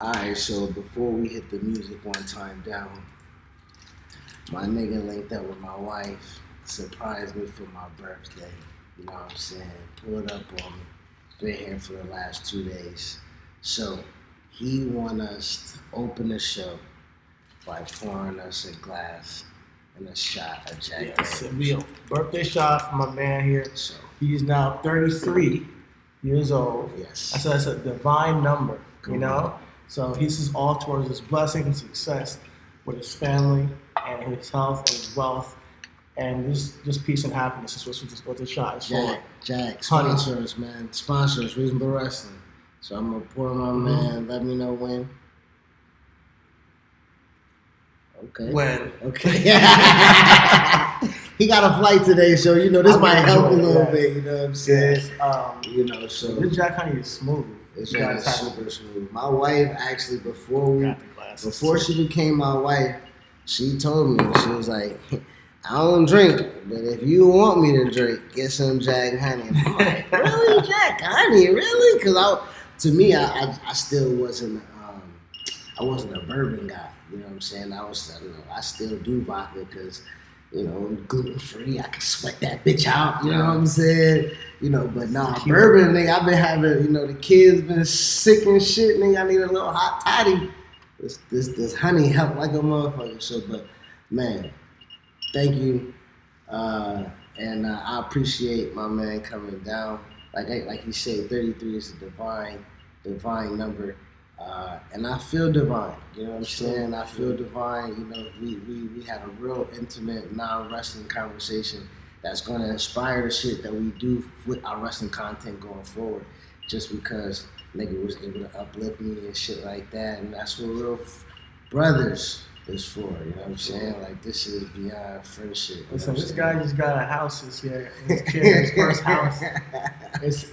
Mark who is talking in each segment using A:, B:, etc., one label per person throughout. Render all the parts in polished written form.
A: Alright, so before we hit the music one time down, my nigga linked up with my wife, surprised me for my birthday. You know what I'm saying? Pulled up on me. Been here for the last 2 days. So he want us to open the show by pouring us a glass and a shot of Jack Daniels.
B: Yes, birthday shot for my man here.
A: So
B: he is now 33 years old.
A: yes,
B: That's a divine number,
A: Come
B: you know?
A: on.
B: So he sees all towards his blessing and success with his family and his health and his wealth and just peace and happiness is what the shot is for.
A: Jack, sponsor us, man. Sponsor us, Reasonable Wrestling. So I'm gonna pour my man. Let me know when. Okay.
B: When?
A: Okay. He got a flight today, so you know this might help a little bit. You know what I'm saying? You know, so
B: this Jack Honey is smooth.
A: It's super smooth. My wife actually before she became my wife, she told me, she was like, I don't drink, but if you want me to drink, get some Jack Honey. And I'm like, really, Jack Honey, really? Because to me, I still wasn't I wasn't a bourbon guy. You know what I'm saying? I still do vodka because, you know, I'm gluten free. I can sweat that bitch out. You know what I'm saying? You know, but nah, bourbon, nigga. I've been having, you know, the kids been sick and shit, nigga. I need a little hot toddy. This honey help like a motherfucker. So, but man, thank you, and I appreciate my man coming down. Like he said, 33 is a divine number. And I feel divine, you know what I'm saying? I feel divine, you know, we had a real intimate, non-wrestling conversation that's going to inspire the shit that we do with our wrestling content going forward, just because nigga was able to uplift me and shit like that, and that's what real brothers is for, you know what I'm saying? Like, this is beyond friendship.
B: Listen, this guy just got a house this year, his first house. It's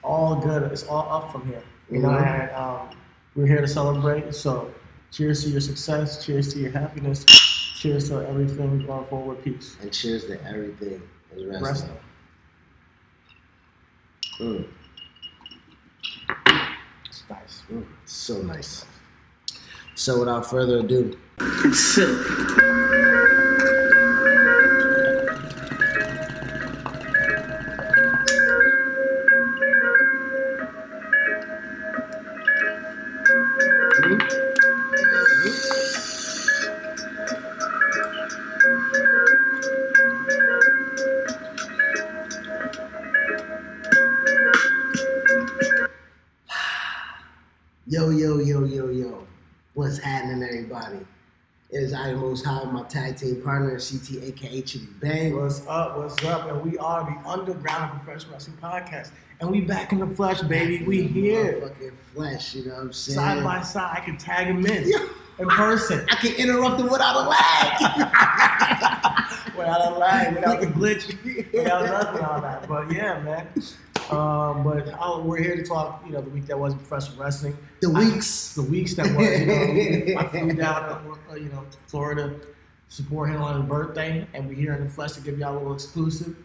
B: all good, it's all up from here, you know, and we're here to celebrate, so cheers to your success, cheers to your happiness, cheers to everything going forward, peace.
A: And cheers to everything is wrestling.
B: It's nice.
A: So nice. So without further ado,
C: it's silly.
A: Yo. What's happening, everybody? It is I Most High, my tag team partner, CT, aka Chitty Bang.
B: What's up? And we are the Underground Professional Wrestling Podcast. And we back in the flesh, baby. We here.
A: Fucking flesh, you know what I'm saying?
B: Side by side, I can tag him in person.
A: I can interrupt him without a lag.
B: Without the glitch, without nothing on that. But yeah, man. We're here to talk, you know, the week that was professional wrestling.
A: The weeks
B: that was, you know, I flew down to, you know, Florida to support him on his birthday, and we're here in the flesh to give y'all a little exclusive.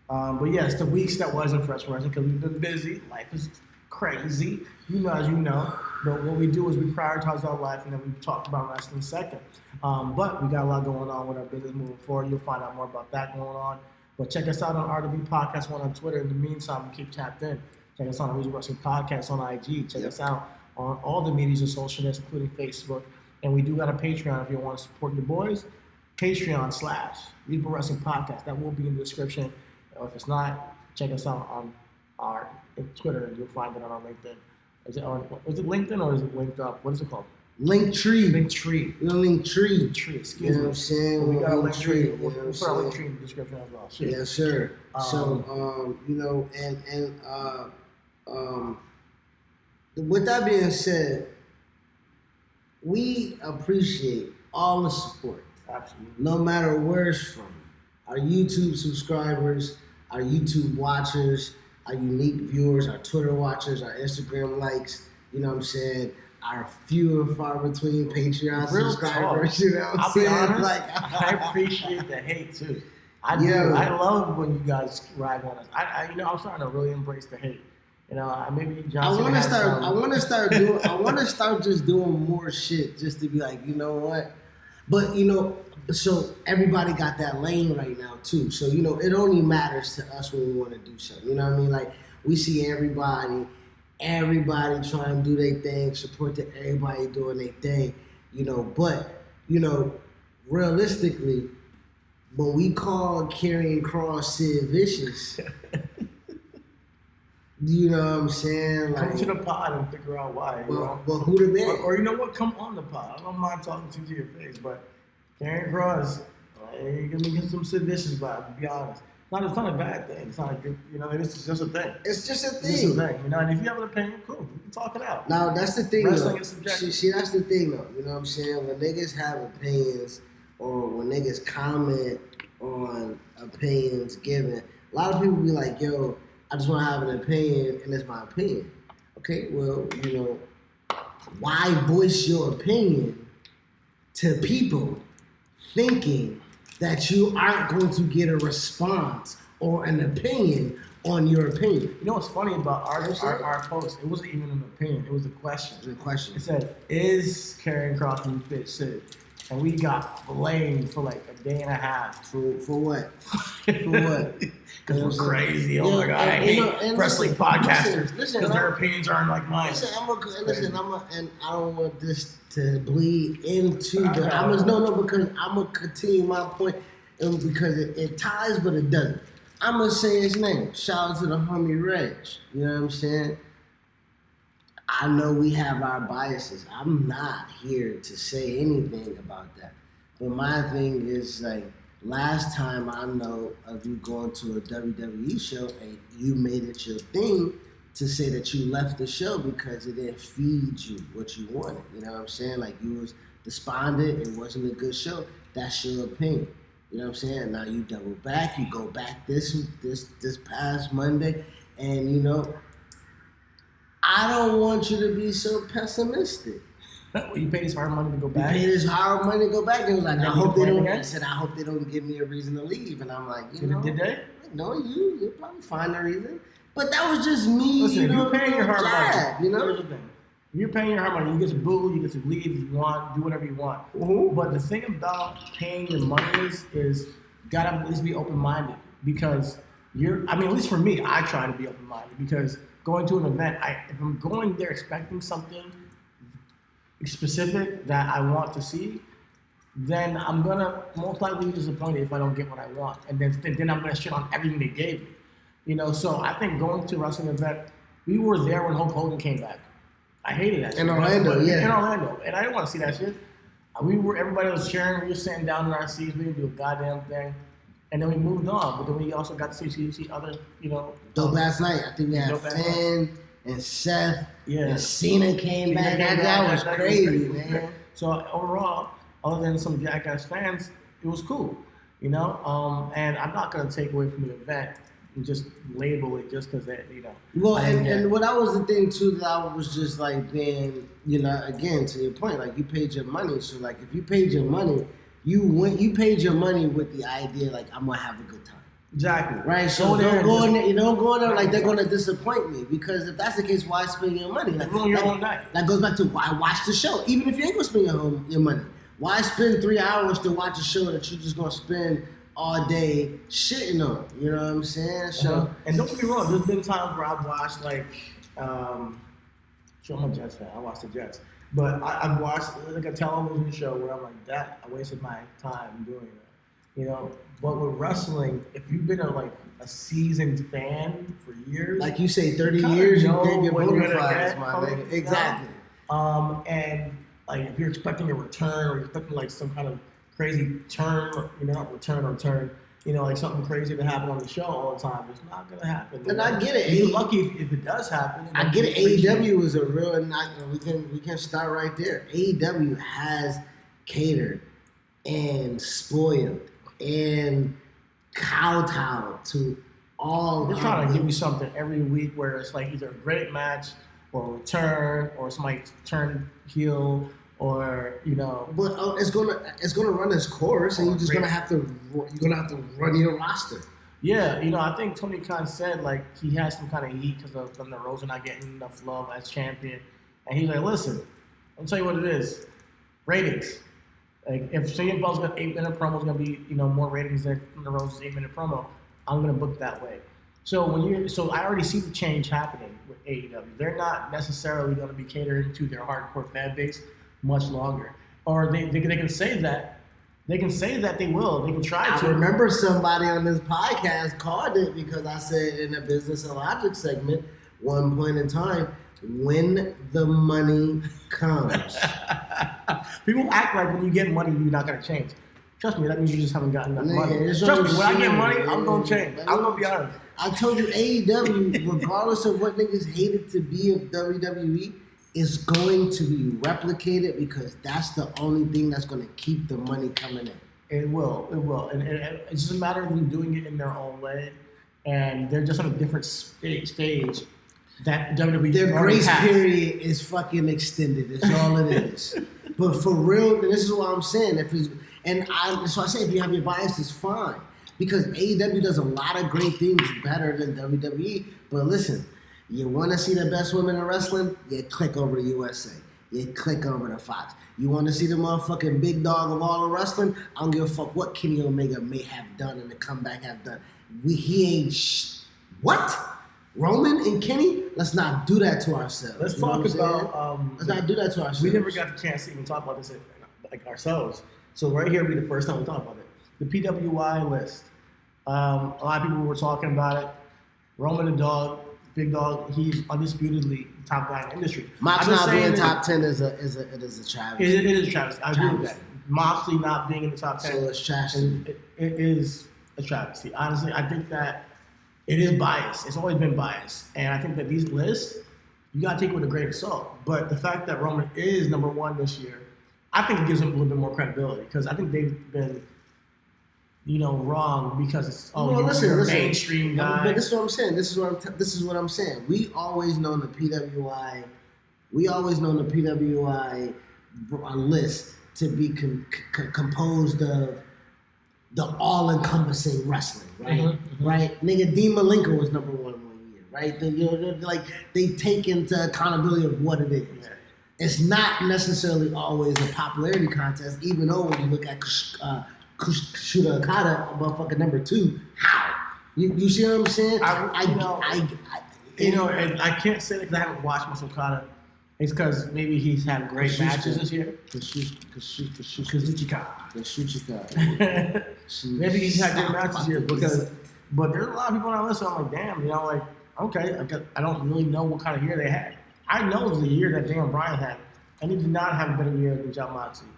B: But yes, the weeks that wasn't professional wrestling because we've been busy. Life is crazy, you know, as you know. But what we do is we prioritize our life, and then we talk about wrestling second. But we got a lot going on with our business moving forward. You'll find out more about that going on. But check us out on RW Podcast 1 on Twitter. In the meantime, keep tapped in. Check us out on Reasonable Wrestling Podcast on IG. Check us out on all the medias and social nets, including Facebook. And we do got a Patreon if you want to support your boys. Patreon/Reasonable Wrestling Podcast. That will be in the description. Or if it's not, check us out on our Twitter, and you'll find it on our LinkedIn. Is it LinkedIn or is it linked up? What is it called?
A: Linktree.
B: Linktree. Excuse me.
A: You know what I'm saying?
B: We got a Linktree. We'll
A: Tree.
B: put our Linktree in the description as well. Shit.
A: Yes, sir. You know, with that being said, we appreciate all the support.
B: Absolutely.
A: No matter where it's from. Our YouTube subscribers, our YouTube watchers, our unique viewers, our Twitter watchers, our Instagram likes, you know what I'm saying? Our few and far between Patreon subscribers, you know what I'm saying?
B: I'll be honest, I appreciate the hate too. I do. I love when you guys rag on us. I'm starting to really embrace the hate. You know, maybe
A: I want to start. I want to start doing. I want to start just doing more shit, just to be like, you know what? But you know, so everybody got that lane right now too. So you know, it only matters to us when we want to do something. You know what I mean? Like we see everybody trying to do their thing, support everybody doing their thing. You know, but you know, realistically, when we call Karrion Kross Sid Vicious. You know what I'm saying?
B: Come to the pod and figure out why.
A: But who the man?
B: Or you know what? Come on the pod. I don't mind talking to your face, but Karrion Kross, you're gonna get some Sid Vicious vibe. To be honest, it's not a bad thing. It's not a good. You know, it's just a thing.
A: It's just a thing.
B: It's just a thing. You know, and if you have an opinion, cool. We can talk it out.
A: Now that's the thing.
B: Wrestling is subjective.
A: See, that's the thing, though. You know what I'm saying? When niggas have opinions, or when niggas comment on opinions given, a lot of people be like, "Yo, I just want to have an opinion, and it's my opinion." Okay, well, you know, why voice your opinion to people thinking that you aren't going to get a response or an opinion on your opinion?
B: You know what's funny about our post? It wasn't even an opinion. It was a question.
A: It was a question.
B: It said, "Is Karrion Kross going to fit Sid?" And we got flamed for like a day and a half.
A: For what? For what?
B: Because we're crazy. Oh my God, I hate wrestling podcasters because their opinions aren't like mine.
A: Listen, and I don't want this to bleed into the. Because I'm gonna continue my point, and because it ties, but it doesn't. I'm gonna say his name. Shout out to the homie Reg. You know what I'm saying? I know we have our biases. I'm not here to say anything about that. But my thing is like, last time I know of you going to a WWE show and you made it your thing to say that you left the show because it didn't feed you what you wanted. You know what I'm saying? Like you was despondent, it wasn't a good show. That's your opinion. You know what I'm saying? Now you double back, you go back this past Monday, and you know, I don't want you to be so pessimistic.
B: Well, you paid his hard money to go back.
A: You paid his hard money to go back. It was like, I hope they don't. I said, I hope they don't give me a reason to leave. And I'm like, you know,
B: did they?
A: No, you'll probably find a reason. But that was just me.
B: Listen,
A: you know,
B: if you're paying your hard money,
A: you know.
B: Here's the thing: if you're paying your hard money, you get to boo, you get to leave if you want, do whatever you want.
A: Mm-hmm.
B: But the thing about paying your money is you gotta at least be open-minded because at least for me, I try to be open-minded because going to an event, if I'm going there expecting something specific that I want to see, then I'm gonna most likely be disappointed if I don't get what I want, and then I'm gonna shit on everything they gave me, you know. So I think going to a wrestling event, we were there when Hulk Hogan came back. I hated that shit.
A: In Orlando, yeah.
B: In Orlando, and I didn't want to see that shit. Everybody was cheering. We were sitting down in our seats. We didn't do a goddamn thing. And then we moved on. But then we also got to see other, you know.
A: Dope last night. I think we had Finn and Seth and Cena came back. That was crazy, man.
B: So overall, other than some Jackass fans, it was cool, you know. And I'm not gonna take away from the event and just label it just because that, you know.
A: Well, and what that was the thing too, that I was just like being, you know, again to your point, like you paid your money. So like if you paid your money, you paid your money with the idea like I'm gonna have a good time.
B: Exactly.
A: Right. So don't go in there. You don't go in there like they're gonna disappoint me, because if that's the case, why spend your money? Like,
B: ruin your own night.
A: That goes back to why watch the show. Even if you ain't gonna spend your money, why spend 3 hours to watch a show that you're just gonna spend all day shitting on? You know what I'm saying? So
B: and don't get me wrong. There's been times where I've watched like, I'm a Jets fan. I watch the Jets. But I've watched like a television show where I'm like, that I wasted my time doing that, you know. But with wrestling, if you've been a seasoned fan for years,
A: like you say, 30 years, you gave your bona fides, my nigga.
B: Exactly.
A: Exactly.
B: And like if you're expecting a return or you're expecting like some kind of crazy turn, you know, not return or turn, you know, like something crazy to happen on the show all the time, it's not gonna happen.
A: And I get it.
B: You're lucky if it does happen.
A: I get it. AEW is a real, we can start right there. AEW has catered and spoiled and kowtowed to all.
B: They're trying to give you something every week where it's like either a great match or a return or somebody turn heel. Or, you know,
A: but it's gonna run its course, and you're gonna have to run your roster.
B: Yeah, I think Tony Khan said like he has some kind of heat because of Thunder Rosa not getting enough love as champion, and he's like, listen, I'll tell you what it is, ratings. Like if CM Punk's got 8-minute promo is gonna be more ratings than Thunder Rosa's 8-minute promo, I'm gonna book that way. So I already see the change happening with AEW. They're not necessarily going to be catering to their hardcore fan base much longer, or they can say that. They can say that they will. They can try to.
A: I remember somebody on this podcast called it because I said in the Business and Logic segment, one point in time, when the money comes.
B: People act like when you get money, you're not going to change. Trust me, that means you just haven't gotten enough money. Trust me, when I get money, I'm going to change. I'm going to be honest.
A: I told you AEW, regardless of what niggas hated to be of WWE, is going to be replicated because that's the only thing that's going to keep the money coming in.
B: It will. And it's just a matter of them doing it in their own way. And they're just on a different stage that WWE.
A: Their grace period is fucking extended. That's all it is. But for real, and this is what I'm saying. So I say if you have your biases, fine. Because AEW does a lot of great things better than WWE. But listen, you want to see the best women in wrestling? You click over to USA. You click over to Fox. You want to see the motherfucking big dog of all of wrestling? I don't give a fuck what Kenny Omega may have done and the comeback have done. He ain't what? Roman and Kenny? Let's not do that to ourselves.
B: Let's talk about.
A: Let's not do that to ourselves.
B: We never got the chance to even talk about this like ourselves. So right here will be the first time we talk about it. The PWI list. A lot of people were talking about it. Roman the Dog, Big Dog, he's undisputedly the top guy in the industry.
A: Mox not being top 10 is a travesty.
B: It is a travesty. I agree with that. Moxley not being in the top 10.
A: So it's travesty.
B: It is a travesty. Honestly, I think that it is biased. It's always been biased. And I think that these lists, you got to take it with a grain of salt. But the fact that Roman is number one this year, I think it gives him a little bit more credibility because I think they've been wrong because it's listen, mainstream guy.
A: But this is what I'm saying. This is what I'm saying. We always known the PWI. We always known the PWI list to be composed of the all-encompassing wrestling, right?
B: Mm-hmm.
A: Right? Nigga, Dean Malenko was number one year, right? They take into accountability of what it is. Yeah. It's not necessarily always a popularity contest, even though when you look at Kushida Okada, motherfucking number 2. How? You see what I'm saying?
B: And I can't say that because I haven't watched much Okada. It's because maybe he's had great matches this year. Kazuchika. Maybe he's had good matches this year but there's a lot of people on that list. So I'm like, damn, okay. I don't really know what kind of year they had. I know it was the year that Daniel Bryan had, and he did not have a better year than Jon Moxley.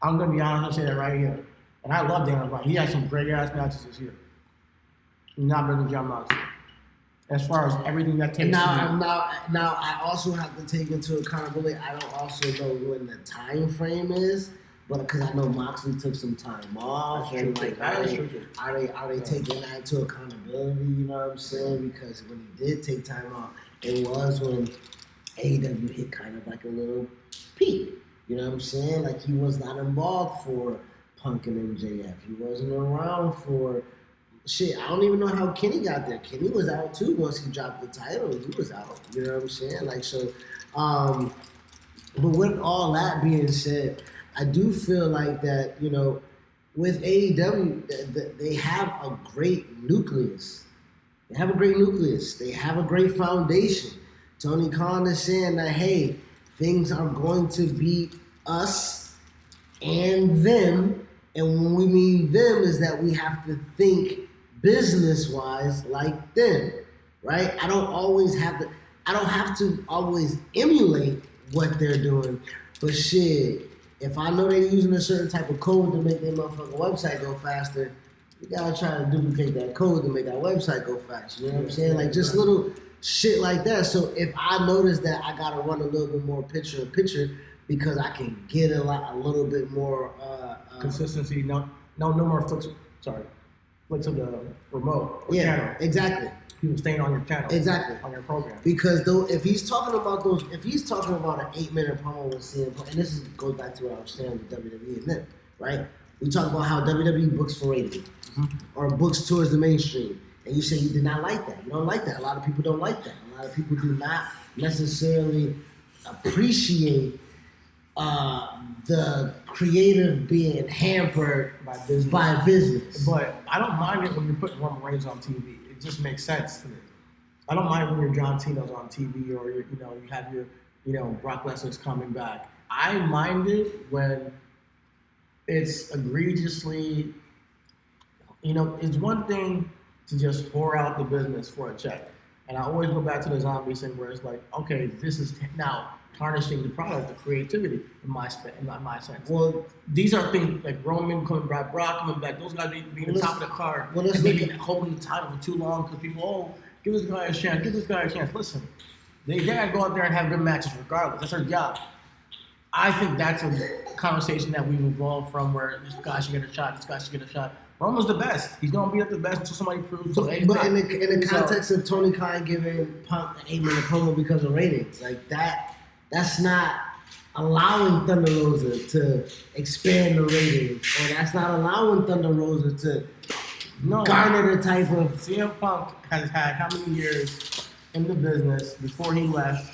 B: I'm gonna be honest and say that right here. And I love Daniel Bryan. He had some great ass matches this year. Not better than Jon Moxley. As far as everything that takes.
A: Now, I also have to take into accountability. I don't also know when the time frame is, but because I know Moxley took some time off, and like, are they taking that into accountability? You know what I'm saying? Because when he did take time off, it was when AEW hit kind of like a little peak. You know what I'm saying? Like he was not involved for Punk and MJF. He wasn't around for shit. I don't even know how Kenny got there. Kenny was out too once he dropped the title. He was out. You know what I'm saying? Like so. But with all that being said, I do feel like that with AEW they have a great nucleus. They have a great foundation. Tony Khan is saying that hey, things are going to be us and them. And when we mean them is that we have to think business-wise like them, right? I don't have to always emulate what they're doing. But shit, if I know they're using a certain type of code to make their motherfucking website go faster, you gotta try to duplicate that code to make that website go faster. You know what I'm saying? Like just little shit like that. So if I notice that I gotta run a little bit more picture because I can get a little bit more
B: consistency. No more flicks. Flicks of the remote. Or channel.
A: Exactly.
B: People staying on your channel.
A: Exactly.
B: On your program.
A: Because if he's talking about an 8-minute promo with CM Punk, and goes back to what I was saying with WWE and them, right? We talk about how WWE books for rating or books towards the mainstream. And you say you did not like that. You don't like that. A lot of people don't like that. A lot of people do not necessarily appreciate the creative being hampered by business.
B: But I don't mind it when you're putting Roman Reigns on TV. It just makes sense to me. I don't mind when your John Cena's on TV or you have your Brock Lesnar's coming back. I mind it when it's egregiously, it's one thing to just pour out the business for a check. And I always go back to the zombie thing where it's like, okay, this is now tarnishing the product, the creativity in my sense.
A: Well,
B: these are things like Roman coming back, Brock coming back, those guys being the top of the card.
A: Well,
B: and maybe holding the title for too long because people, give this guy a chance, Listen, they gotta go out there and have good matches regardless. That's their job. I think that's a conversation that we've evolved from where this guy should get a shot, this guy should get a shot. Roman's the best. He's gonna be at the best until somebody proves.
A: But in the context of Tony Khan giving Punk an 8-minute promo because of ratings, like that's not allowing Thunder Rosa to expand the ratings, or that's not allowing Thunder Rosa to garner the type of.
B: CM Punk has had how many years in the business before he left,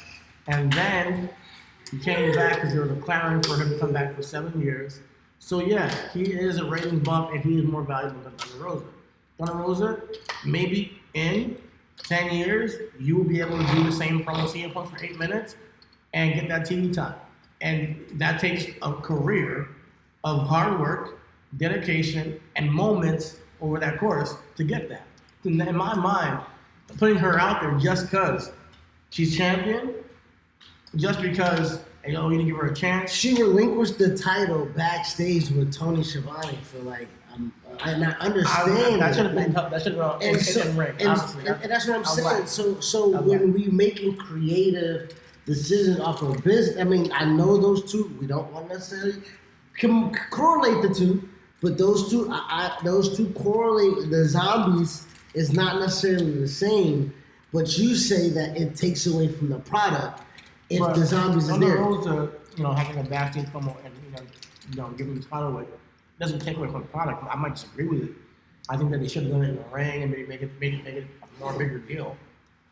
B: and then he came back because there was a clamoring for him to come back for 7 years. So yeah, he is a ratings bump, and he is more valuable than Thunder Rosa. Thunder Rosa, maybe in 10 years, you will be able to do the same promo CM Punk for 8 minutes and get that TV time. And that takes a career of hard work, dedication, and moments over that course to get that. In my mind, putting her out there just because she's champion, just because you need to give her a chance.
A: She relinquished the title backstage with Tony Schiavone for and I understand
B: that should have been tough. That should have been in the ring.
A: And that's what I'm saying. So when we making creative decisions off of business, I mean, I know those two. We don't want to necessarily correlate the two, but those two correlate. The zombies is not necessarily the same, but you say that it takes away from the product. If the zombies is there,
B: Rosa, having a backstage promo and giving the title away doesn't take away from the product. I might disagree with it. I think that they should have done it in the ring and maybe make it a more bigger deal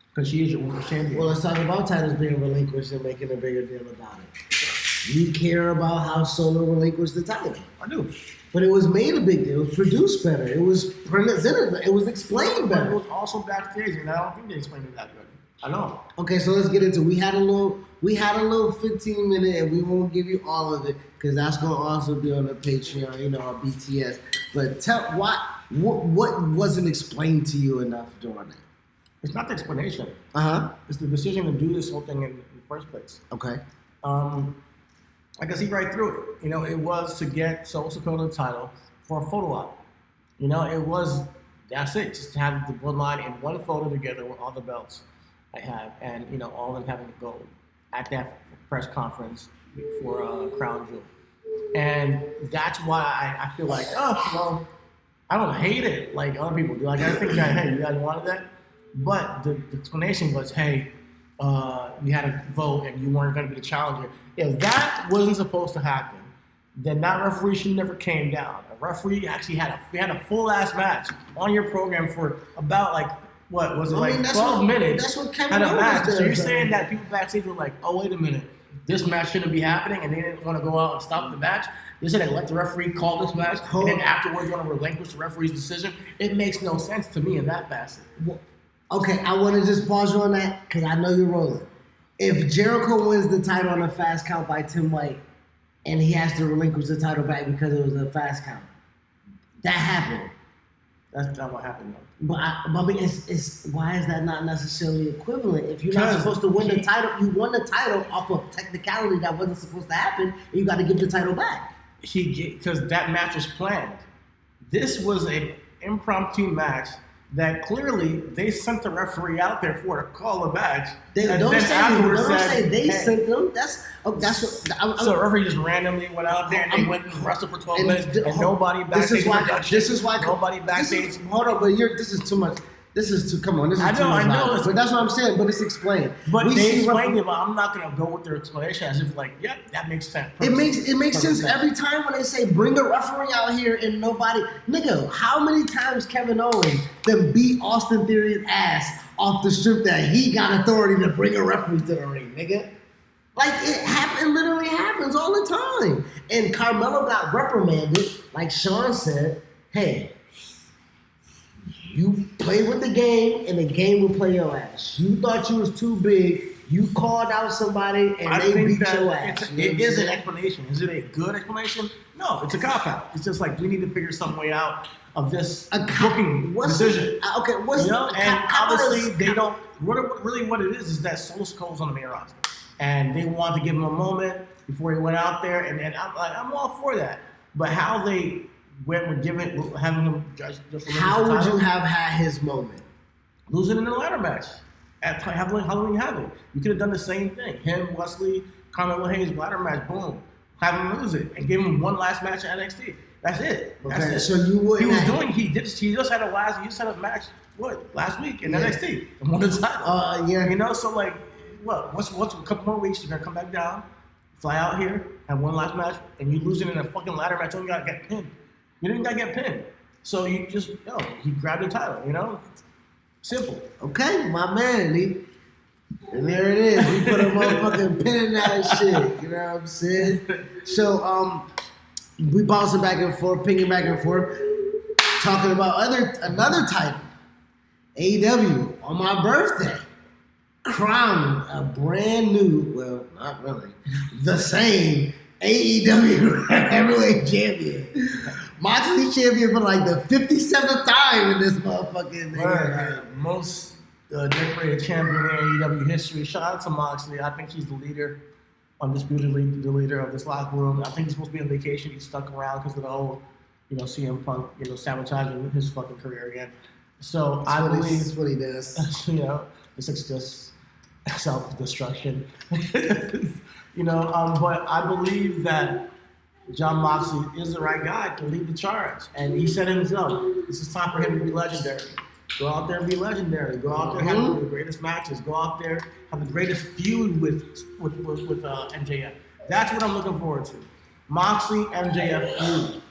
B: because she is your women's champion.
A: Well, let's talk about titles being relinquished and making a bigger deal about it. You care about how Solo relinquished the title.
B: I do.
A: But it was made a big deal. It was produced better. It was presented. It was explained better.
B: But it was also backstage, and I don't think they explained it that good. I know.
A: Okay, so let's get into it. We had a little 15-minute, and we won't give you all of it because that's going to also be on the Patreon, our BTS. But what wasn't explained to you enough during it?
B: It's not the explanation.
A: It's
B: the decision to do this whole thing in the first place.
A: Okay.
B: I can see right through it. It was to get Soul Dakota the title for a photo op. That's it. Just to have the bloodline in one photo together with all the belts I have, and all of them having to go at that press conference for Crown Jewel. And that's why I feel like, I don't hate it like other people do. Like I think that, hey, you guys wanted that? But the explanation was, hey, you had a vote and you weren't going to be the challenger. If that wasn't supposed to happen, then that referee should never came down. A referee actually had a full-ass match on your program for about 12 minutes?
A: That's what Kevin
B: had a
A: Owens
B: match.
A: did.
B: So you're saying that people backstage were like, oh, wait a minute, this match shouldn't be happening, and they didn't want to go out and stop the match? They said they let the referee call this match, and then afterwards want to relinquish the referee's decision? It makes no sense to me in that facet.
A: Well, okay, I want to just pause you on that because I know you're rolling. If Jericho wins the title on a fast count by Tim White, and he has to relinquish the title back because it was a fast count, that happened.
B: That's not what happened, though.
A: But I mean, it's why is that not necessarily equivalent? If you're not supposed to win the title, you won the title off of technicality that wasn't supposed to happen, and you got to give the title back.
B: Because that match was planned. This was an impromptu match that clearly they sent the referee out there for to call a match.
A: Don't say they sent them. That's what.
B: So the referee just randomly went out there and they went and wrestled for 12 minutes and nobody backstage.
A: This is why
B: nobody backstage.
A: Hold on, but this is too much. This is too. Come on, this is
B: I
A: too much.
B: know.
A: Logic. But that's what I'm saying. But it's explained.
B: But they explained it, but I'm not gonna go with their explanation as if like, yeah, that makes sense.
A: It makes sense every time when they say bring a referee out here and nobody. Nigga, how many times Kevin Owens then beat Austin Theory's ass off the strip that he got authority to bring a referee to the ring, nigga? Like it literally happens all the time. And Carmelo got reprimanded, like Sean said. Hey. You play with the game, and the game will play your ass. You thought you was too big. You called out somebody, and they beat your ass.
B: It is an explanation. Is it a good explanation? No, it's a cop-out. It's just like we need to figure some way out of this booking decision.
A: What's
B: and obviously they don't. What it is that Solo Sikoa's on the main roster, and they want to give him a moment before he went out there, and I'm all for that. But how they having him judge just
A: how would you have had his moment?
B: Losing in a ladder match at Halloween Havoc. You could have done the same thing. Him, Wesley, Carmelo Hayes, ladder match, boom. Have him lose it and give him one last match at NXT. That's it. That's it.
A: So you would.
B: He just had a match last week in NXT and won the title.
A: Yeah.
B: You know, so like what's a couple more weeks, you're gonna come back down, fly out here, have one last match, and you lose it in a fucking ladder match, you only gotta get pinned. You didn't gotta get pinned. So you just, he grabbed the title, you know? Simple.
A: Okay, my man. And there it is. We put a motherfucking pin in that shit. You know what I'm saying? So, we bouncing back and forth, pinging back and forth, talking about another title. AEW on my birthday. Crowned a brand new, well, not really, the same AEW Heavyweight Champion. Moxley champion for like the 57th time in this motherfucking
B: most decorated champion in AEW history. Shout out to Moxley. I think he's the leader, undisputedly the leader of this locker room. I think he's supposed to be on vacation. He's stuck around because of the whole, CM Punk, sabotaging his fucking career again. So I believe
A: that's what he does.
B: This is just self-destruction. But I believe that Jon Moxley is the right guy to lead the charge. And he said himself, this is time for him to be legendary. Go out there and be legendary. Go out there and have the greatest matches. Go out there, have the greatest feud with MJF. That's what I'm looking forward to. Moxley, MJF feud.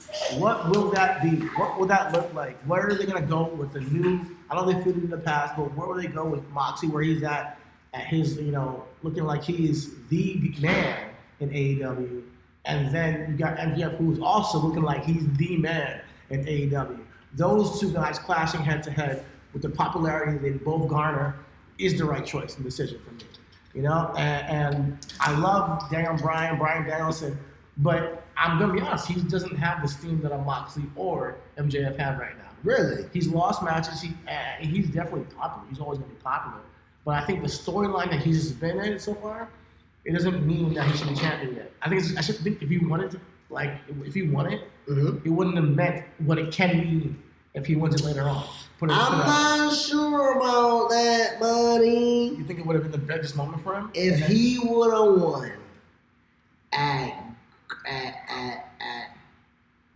B: What will that be? What will that look like? Where are they going to go with the new, I know they feuded in the past, but where will they go with Moxley, where he's at his, looking like he's the man in AEW. And then you got MJF, who's also looking like he's the man in AEW. Those two guys clashing head to head with the popularity they both garner is the right choice and decision for me. And I love Brian Danielson, but I'm gonna be honest, he doesn't have the steam that a Moxley or MJF have right now.
A: Really?
B: He's lost matches. He's definitely popular. He's always gonna be popular. But I think the storyline that he's been in so far, it doesn't mean that he should be champion yet. I think if he wanted to, it wouldn't have meant what it can mean if he wins it later on.
A: I'm not sure about that, buddy.
B: You think it would have been the biggest moment for him?
A: If he would have won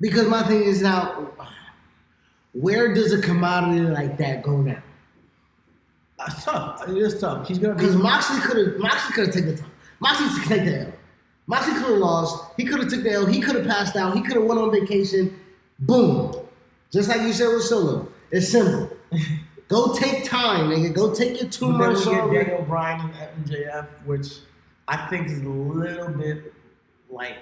A: because my thing is now, where does a commodity like that go now?
B: That's tough. It is tough. He's gonna
A: because Moxley could have taken the time. Moxley could take the L. Moxley could have lost. He could have took the L. He could have passed out. He could have went on vacation. Boom. Just like you said with Solo. It's simple. Go take time, nigga. Go take your 2 months.
B: Then we get Daniel Bryan and MJF, which I think is a little bit like.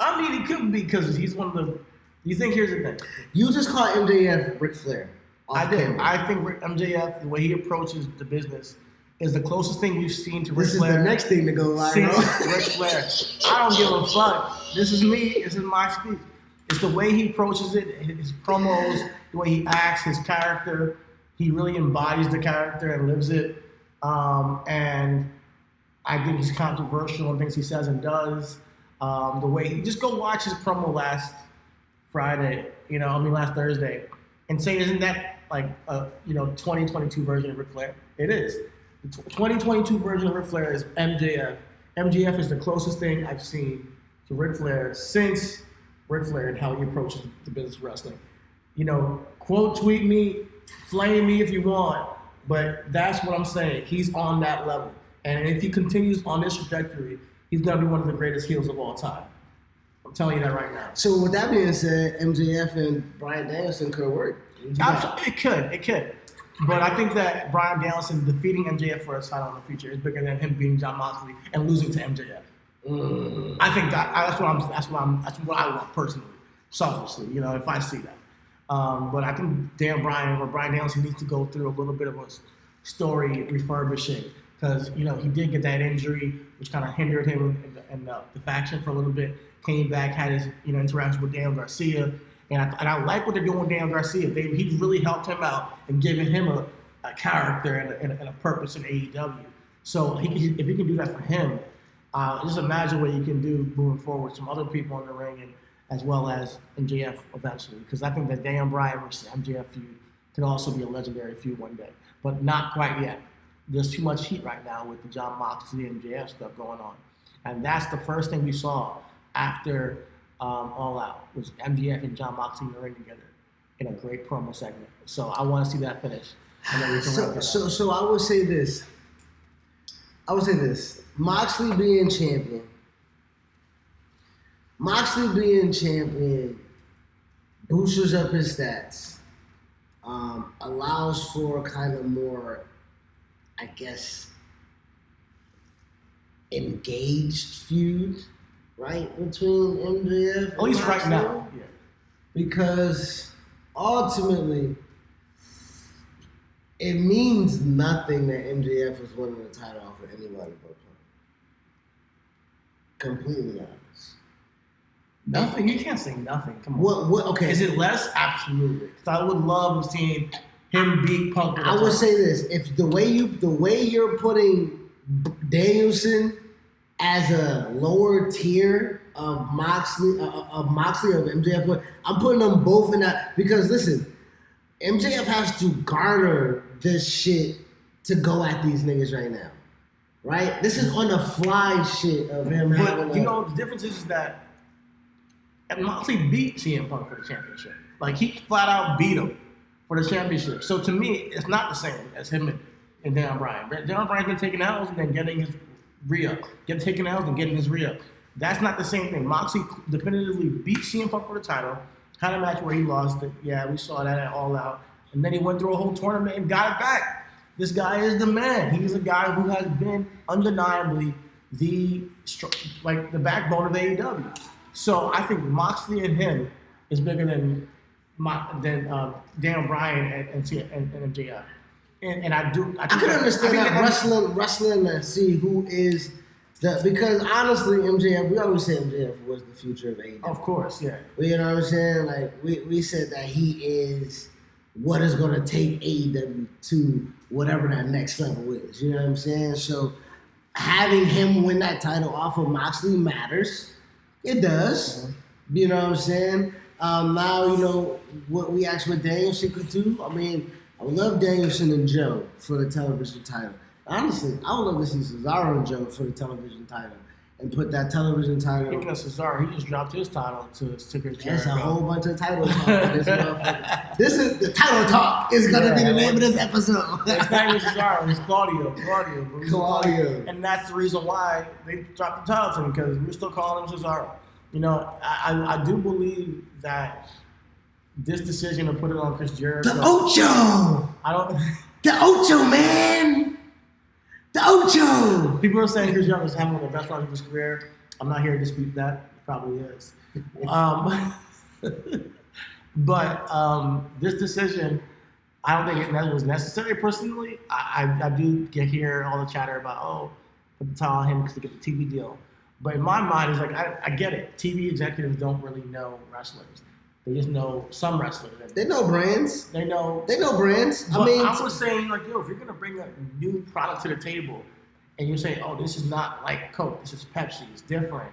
B: I mean, it could be because he's one of the. You think here's the thing?
A: You just call MJF Ric Flair.
B: I did. I think MJF, the way he approaches the business, is the closest thing we've seen to Ric Flair.
A: This is the next thing to go viral.
B: Ric Flair. I don't give a fuck. This is me. This is my speech. It's the way he approaches it, his promos, the way he acts, his character. He really embodies the character and lives it. And I think he's controversial in things he says and does. The way he just go watch his promo last Thursday, and say, isn't that like a 2022 version of Ric Flair? It is. The 2022 version of Ric Flair is MJF. MJF is the closest thing I've seen to Ric Flair since Ric Flair and how he approaches the business of wrestling. Quote tweet me, flame me if you want, but that's what I'm saying. He's on that level. And if he continues on this trajectory, he's going to be one of the greatest heels of all time. I'm telling you that right now.
A: So with that being said, MJF and Bryan Danielson could work.
B: It could. But I think that Bryan Danielson defeating MJF for a title in the future is bigger than him beating Jon Moxley and losing to MJF. I think that's what I want personally, selfishly. If I see that. But I think Bryan Danielson needs to go through a little bit of a story refurbishing because he did get that injury, which kind of hindered him in the faction for a little bit. Came back, had his interaction with Daniel Garcia, and I like what they're doing with Daniel Garcia. He really helped him out and giving him a character and a purpose in AEW. So if he can do that for him, just imagine what you can do moving forward. Some other people in the ring, and as well as MJF eventually, because I think that Daniel Bryan versus MJF feud could also be a legendary feud one day, but not quite yet. There's too much heat right now with the Jon Moxley and MJF stuff going on, and that's the first thing we saw after All Out was MJF and Jon Moxley in the ring together in a great promo segment. So I want to see that finish. And then we can
A: so I would say this. Moxley being champion boosters up his stats, allows for kind of more, I guess, engaged feud, right, between MJF
B: at least right now. Yeah.
A: Because ultimately, it means nothing that MJF is winning the title off of anybody but him. Completely honest.
B: Nothing? You can't say nothing. Come on.
A: What? Okay.
B: Is it less? Absolutely. Because I would love seeing him beat Punk.
A: I would say this: if the way you're putting Danielson as a lower tier of Moxley of MJF, I'm putting them both in that because listen, MJF has to garner this shit to go at these niggas right now, right? This is on the fly shit of him.
B: But the difference is that Moxley beat CM Punk for the championship. Like he flat out beat him for the championship. So to me, it's not the same as him and Daniel Bryan. Daniel Bryan's been taking L's and then getting his re-up. Taking L's and getting his re-up. That's not the same thing. Moxley definitively beat CM Punk for the title. Had a match where he lost it. Yeah, we saw that at All Out. And then he went through a whole tournament and got it back. This guy is the man. He's a guy who has been undeniably the backbone of AEW. So I think Moxley and him is bigger than Daniel Bryan and MJF. And I can
A: understand that wrestling and see who is because honestly MJF, we always say MJF was the future of AEW.
B: Of course, yeah.
A: You know what I'm saying? Like we said that he is what is going to take AEW to whatever that next level is. You know what I'm saying? So having him win that title off of Moxley matters. It does. Mm-hmm. You know what I'm saying? Now, what we asked what Danielson could do. I mean, I would love Danielson and Joe for the television title. Honestly, I would love to see Cesaro and Joe for the television title and put that television title.
B: Speaking of Cesaro, he just dropped his title to Sticker Jericho.
A: That's a whole bunch of title talk. This is the title talk. Is going to be the name of this episode.
B: It's not even Cesaro. It's Claudio.
A: Claudio.
B: And that's the reason why they dropped the title to him because we're still calling him Cesaro. I do believe that this decision to put it on Chris Jericho.
A: The Ocho! The Ocho, man! The Ocho!
B: People are saying Chris Jericho is having one of the best runs of his career. I'm not here to dispute that. He probably is. But this decision, I don't think it was necessary personally. I do hear all the chatter about, put the title on him because to get the TV deal. But in my mind, it's like, I get it. TV executives don't really know wrestlers. They just know some wrestlers.
A: They know brands.
B: They know
A: brands.
B: But I was saying, if you're going to bring a new product to the table and you say, this is not like Coke, this is Pepsi, it's different,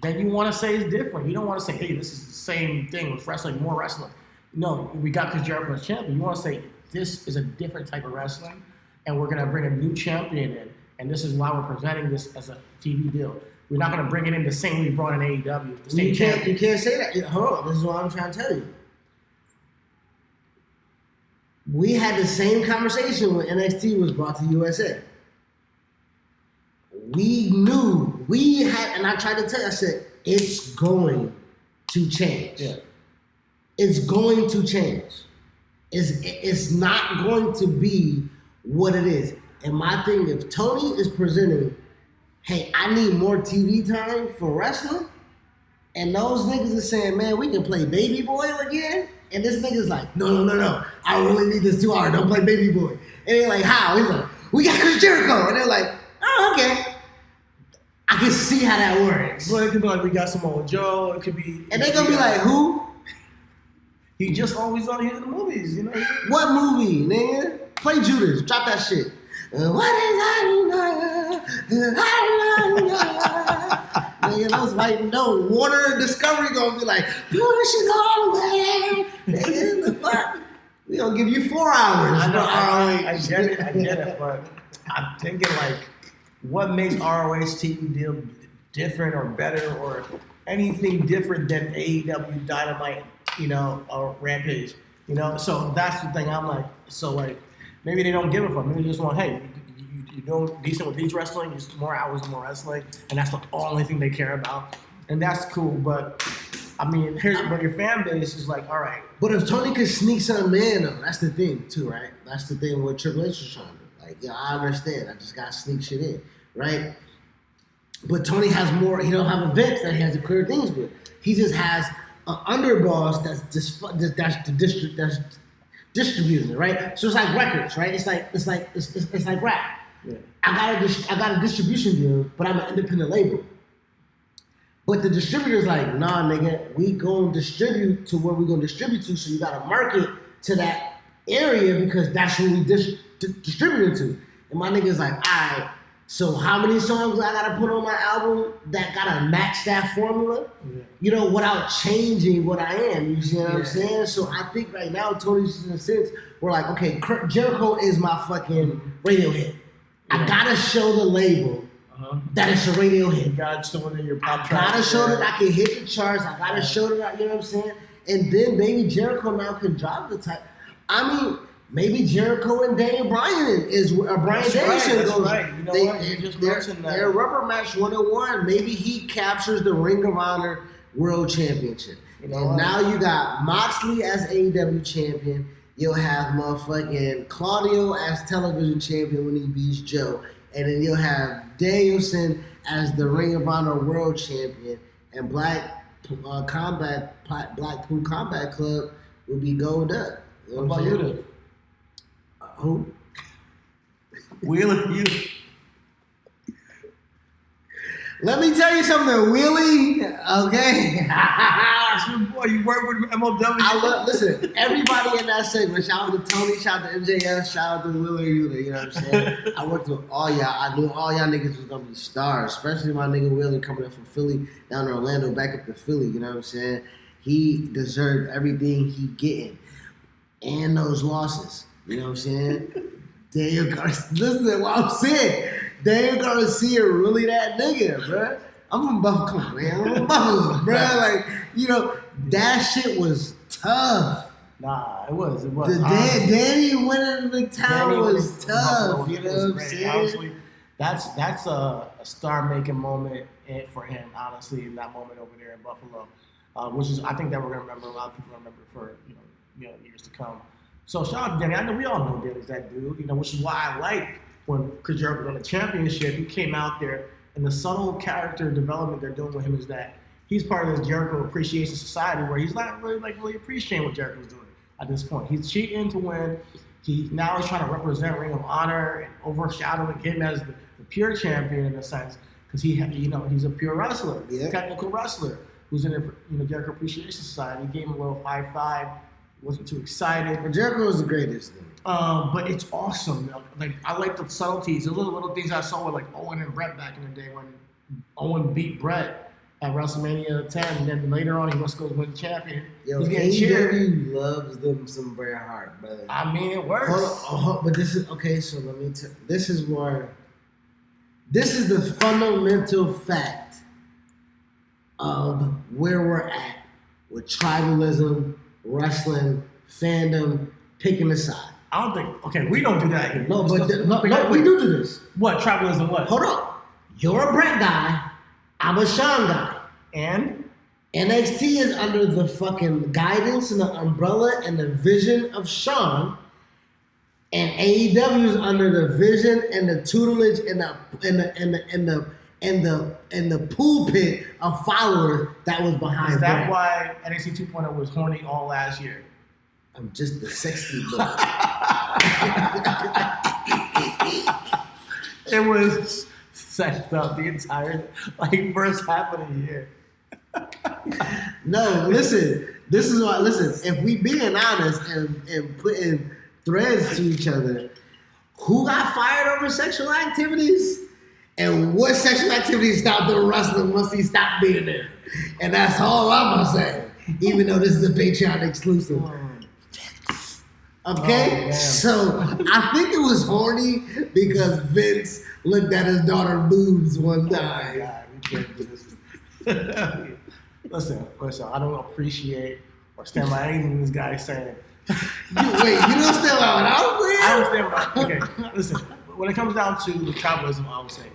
B: then you want to say it's different. You don't want to say, hey, this is the same thing with wrestling, more wrestling. No, we got Chris Jericho as champion. You want to say, this is a different type of wrestling, and we're going to bring a new champion in, and this is why we're presenting this as a TV deal. We're not going to bring it in the same way we brought in AEW.
A: You can't say that. Hold on. This is what I'm trying to tell you. We had the same conversation when NXT was brought to USA. We knew and I tried to tell you, I said, it's going to change.
B: Yeah.
A: It's going to change. It's not going to be what it is. And my thing, if Tony is presenting, hey, I need more TV time for wrestling, and those niggas are saying, man, we can play Baby Boy again, and this nigga's like, no, I really need this 2 hours, don't play Baby Boy. And they're like, how? He's like, we got Chris Jericho. And they're like, oh, okay. I can see how that works.
B: But it could be like, we got Samoa Joe, it could be...
A: And they're gonna be like, who?
B: He just always on here in the movies, you know?
A: What movie, nigga? Play Judas, drop that shit. What is that? Nigga, those white, no, Warner Discovery gonna be like, push it all away. Nigga, the fuck? We gonna give you 4 hours.
B: I know, I get it, but I'm thinking like, what makes ROH TV deal different or better or anything different than AEW Dynamite, you know, or Rampage, you know? So that's the thing. I'm like, so like, maybe they don't give a fuck. Maybe they just want, hey, you're doing decent with beach wrestling, you just more hours of more wrestling, and that's the only thing they care about. And that's cool, but I mean, but your fan base is like, all right.
A: But if Tony could sneak something in, though, that's the thing too, right? That's the thing what Triple H was trying to do. Like, yeah, I understand. I just got to sneak shit in, right? But Tony has more, he don't have events that he has to clear things with. He just has an underboss that's distributing it, right? So it's like records, right? It's like rap.
B: Yeah.
A: I got a distribution deal, but I'm an independent label. But the distributor's like, nah, nigga, we gonna distribute to where we gonna distribute to, so you gotta market to that area because that's who we distributing to. And my nigga's like, all right, so how many songs I gotta put on my album that gotta match that formula? Yeah. You know, without changing what I am. You see what I'm saying? So I think right now, Tony's in a sense, we're like, okay, Jericho is my fucking radio hit. I gotta show the label that it's a radio hit.
B: You gotta show it in your pop
A: charts. I gotta show that I can hit the charts. I gotta show that, you know what I'm saying? And then maybe Jericho now can drop the type. I mean, maybe Jericho and Daniel Bryan Bryan Danielson goes.
B: Right. You know what? You just mentioned that.
A: Their rubber match 101. Maybe he captures the Ring of Honor World Championship. You know, and now you got Moxley as AEW champion. You'll have motherfucking Claudio as television champion when he beats Joe. And then you'll have Danielson as the Ring of Honor World Champion. And Blackpool Combat Club will be gold up. You know
B: what about you then?
A: Who?
B: Wheeler, you.
A: Let me tell you something, Wheelie. Okay.
B: That's your boy. You work with MLW.
A: Listen, everybody in that segment, shout out to Tony, shout out to MJS, shout out to Wheeler, you know what I'm saying? I worked with all y'all. I knew all y'all niggas was going to be stars, especially my nigga Wheeler coming up from Philly down to Orlando, back up to Philly, you know what I'm saying? He deserved everything he getting and those losses, you know what I'm saying? Daniel Garcia, listen what I'm saying. Daniel Garcia really that nigga, bro. I'm from Buffalo, come on, man. I'm from Buffalo, bro. Like, you know, that shit was tough.
B: Nah, it was.
A: The Danny winning the town was tough. You know what I'm saying?
B: Honestly, that's a star-making moment for him, honestly, in that moment over there in Buffalo, which is, I think that we're gonna remember. A lot of people remember for you know years to come. So shout out to Danny. I know we all know Danny's that dude, you know, which is why I like when Chris Jericho won the championship. He came out there, and the subtle character development they're doing with him is that he's part of this Jericho Appreciation Society where he's not really appreciating what Jericho's doing at this point. He's cheating to win. He's trying to represent Ring of Honor and overshadowing him as the pure champion in a sense because he's a pure wrestler, technical wrestler who's in the Jericho Appreciation Society. He gave him a little 5-5. Wasn't too excited.
A: But Jericho was the greatest thing.
B: But it's awesome. Like I like the subtleties, the little things I saw with like Owen and Brett back in the day when Owen beat Brett at WrestleMania 10, and then later on he must go win the champion.
A: Yo, he's getting cheered. Loves them some Bret Hart, brother.
B: I mean, it works.
A: Hold on, but this is okay. So let me tell. This is the fundamental fact of where we're at with tribalism, wrestling, fandom, picking a side.
B: I don't think. Okay, we don't do that here.
A: No, but we do this.
B: What tribalism? What?
A: Hold on. You're a Brett guy. I'm a Sean guy.
B: And
A: NXT is under the fucking guidance and the umbrella and the vision of Sean, and AEW is under the vision and the tutelage and the pulpit of followers that was behind.
B: Is that why NXT 2.0 was horny all last year?
A: I'm just the sexy boy.
B: It was sexed up the entire first half of the year.
A: No, listen. This is why. Listen, if we being honest and putting threads to each other, who got fired over sexual activities, and what sexual activities stopped doing wrestling once he stopped being there, and that's all I'm gonna say. Even though this is a Patreon exclusive. Okay, so I think it was horny because Vince looked at his daughter's boobs one time.
B: Oh God, we can't do this. Listen, I don't appreciate or stand by anything this guy is saying.
A: You don't stand by what I'm saying?
B: I don't stand by. Okay, listen. When it comes down to the tribalism, I would say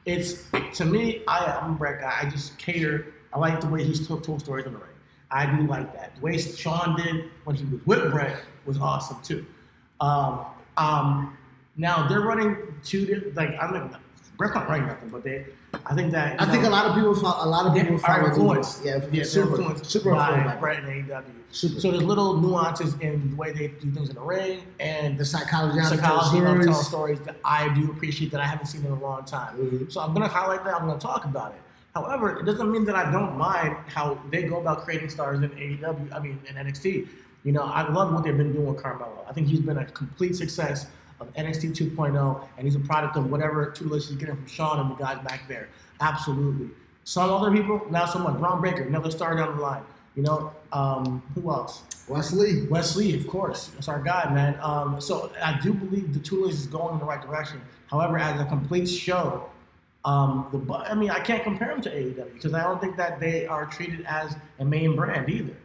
B: it's to me. I'm a Brett guy. I just cater. I like the way he's told stories in the ring. I do like that. The way Sean did when he was with Brett was awesome too. Now they're running two. I'm not. Brett's not running nothing, but I think that.
A: I think a lot of people follow
B: influenced.
A: Super
B: by
A: influenced.
B: Brett and AEW.
A: Super.
B: So there's little nuances in the way they do things in the ring and
A: the psychology of
B: telling stories that I do appreciate that I haven't seen in a long time.
A: Mm-hmm.
B: So I'm going to highlight that. I'm going to talk about it. However, it doesn't mean that I don't mind how they go about creating stars in AEW. I mean, in NXT. I love what they've been doing with Carmelo. I think he's been a complete success of NXT 2.0, and he's a product of whatever tutelage he's getting from Sean and the guys back there. Absolutely. Some other people, not so much. Braun Breaker, another star down the line. Who else? Wesley, of course. That's our guy, man. So I do believe the tutelage is going in the right direction. However, as a complete show, I can't compare them to AEW because I don't think that they are treated as a main brand either.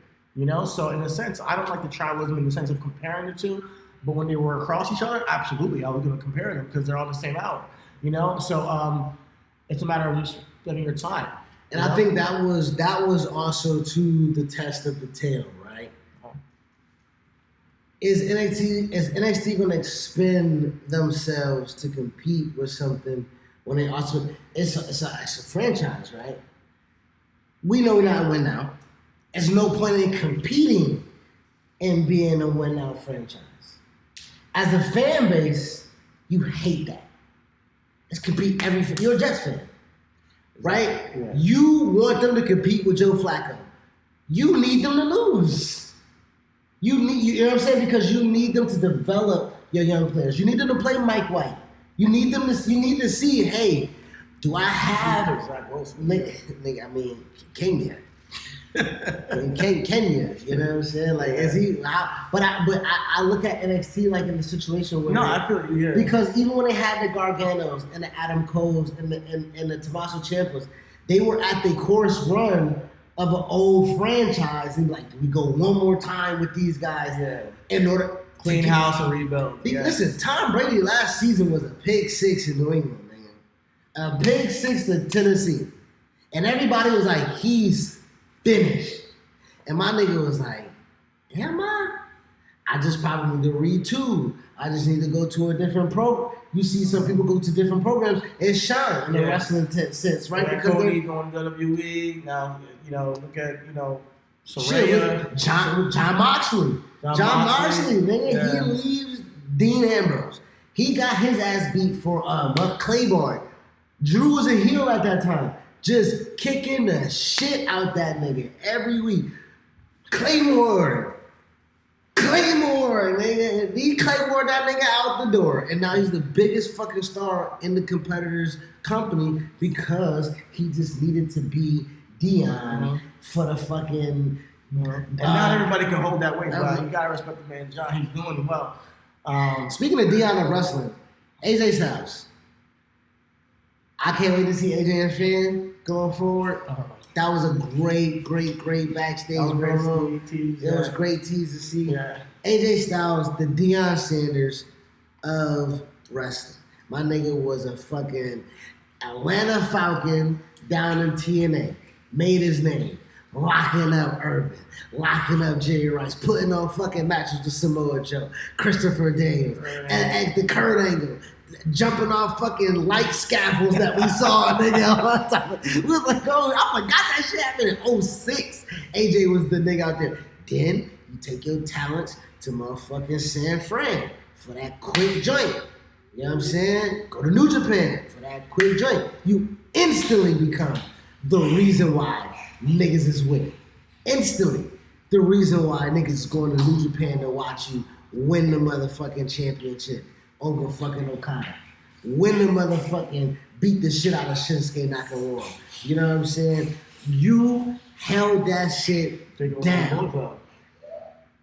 B: So in a sense, I don't like the tribalism in the sense of comparing the two. But when they were across each other, absolutely, I was going to compare them because they're on the same hour. So it's a matter of just spending your time.
A: And I think that was also to the test of the tail, right? Is NXT going to expend themselves to compete with something when they also it's a franchise, right? We know we're not a win now. There's no point in competing and being a win now franchise. As a fan base, you hate that. Let's compete you're a Jets fan, right? Yeah. You want them to compete with Joe Flacco. You need them to lose. You know what I'm saying? Because you need them to develop your young players. You need them to play Mike White. You need to see, hey, do I have Kenya? Kenya, you know what I'm saying? Is he? But I look at NXT in the situation where
B: I feel you. Yeah.
A: Because even when they had the Garganos and the Adam Coles and the Tommaso Ciampas, they were at the course run of an old franchise, and do we go one more time with these guys in order
B: clean house and rebuild?
A: Listen, Tom Brady last season was a pick 6 in New England, man. A pick 6 to Tennessee, and everybody was like, he's finished. And my nigga was like, am I? I just probably need to retool. I just need to go to a different program. You see some people go to different programs and shine in the wrestling sense, right?
B: Because Cody going to WWE. Now, look at, Soraya.
A: John Moxley. John Moxley, nigga. Yeah. He leaves Dean Ambrose. He got his ass beat for Claiborne. Drew was a heel at that time. Just kicking the shit out that nigga every week. Claymore, nigga. He Claymore that nigga out the door. And now he's the biggest fucking star in the competitor's company because he just needed to be Dion for the fucking...
B: and not everybody can hold that weight, but you gotta respect the man, John. He's doing well.
A: Speaking of Dion of wrestling, AJ Styles. I can't wait to see AJ and Finn going forward. That was a great backstage promo. It was great tease to see.
B: Yeah.
A: AJ Styles, the Deion Sanders of wrestling. My nigga was a fucking Atlanta Falcon down in TNA. Made his name. Locking up Irvin. Locking up Jerry Rice. Putting on fucking matches with Samoa Joe. Christopher Daniels. And the Kurt Angle. Jumping off fucking light scaffolds that we saw, nigga, all the time. We was like, oh, I forgot that shit happened in 06. AJ was the nigga out there. Then you take your talents to motherfucking San Fran for that quick joint. You know what I'm saying? Go to New Japan for that quick joint. You instantly become the reason why niggas is winning. Instantly. The reason why niggas is going to New Japan to watch you win the motherfucking championship over fucking Okada. Win the motherfucking beat the shit out of Shinsuke Nakamura. You know what I'm saying? You held that shit down.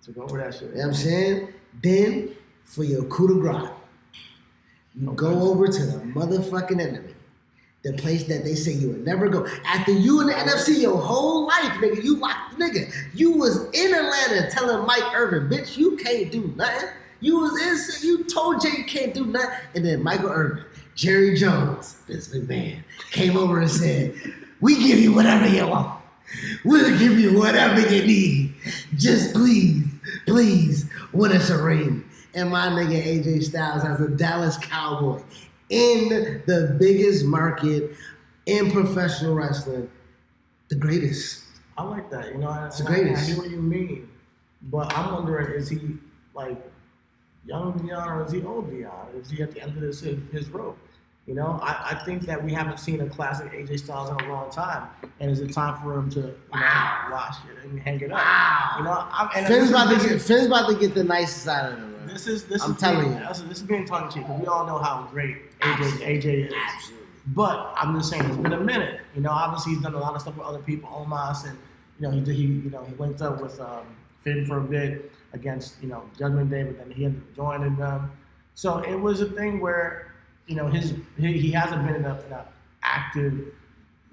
B: Took over that shit.
A: You know what I'm saying? Then, for your coup de grace, you go over to the motherfucking enemy. The place that they say you would never go. After you in the NFC your whole life, nigga, you was in Atlanta telling Mike Irvin, bitch, you can't do nothing. You told Jay you can't do nothing. And then Michael Irvin, Jerry Jones, Vince McMahon, came over and said, we give you whatever you want. We'll give you whatever you need. Just please win us a ring. And my nigga AJ Styles as a Dallas Cowboy in the biggest market in professional wrestling, the greatest.
B: I like that. You know,
A: it's the greatest.
B: I hear what you mean. But I'm wondering, is he like young Deion or is he old Deion? Is he at the end of his rope? You know, I think that we haven't seen a classic AJ Styles in a long time. And is it time for him to wash it and hang it up?
A: Wow.
B: You know,
A: Finn's about to get the nicest out of him. I'm telling you.
B: This is being tongue in cheek, because we all know how great AJ is.
A: Absolutely.
B: But I'm just saying, it's been a minute. You know, obviously he's done a lot of stuff with other people, Omos, and he linked up with Finn for a bit against Judgment Day, but then he ended up joining them. So it was a thing where he hasn't been in an active,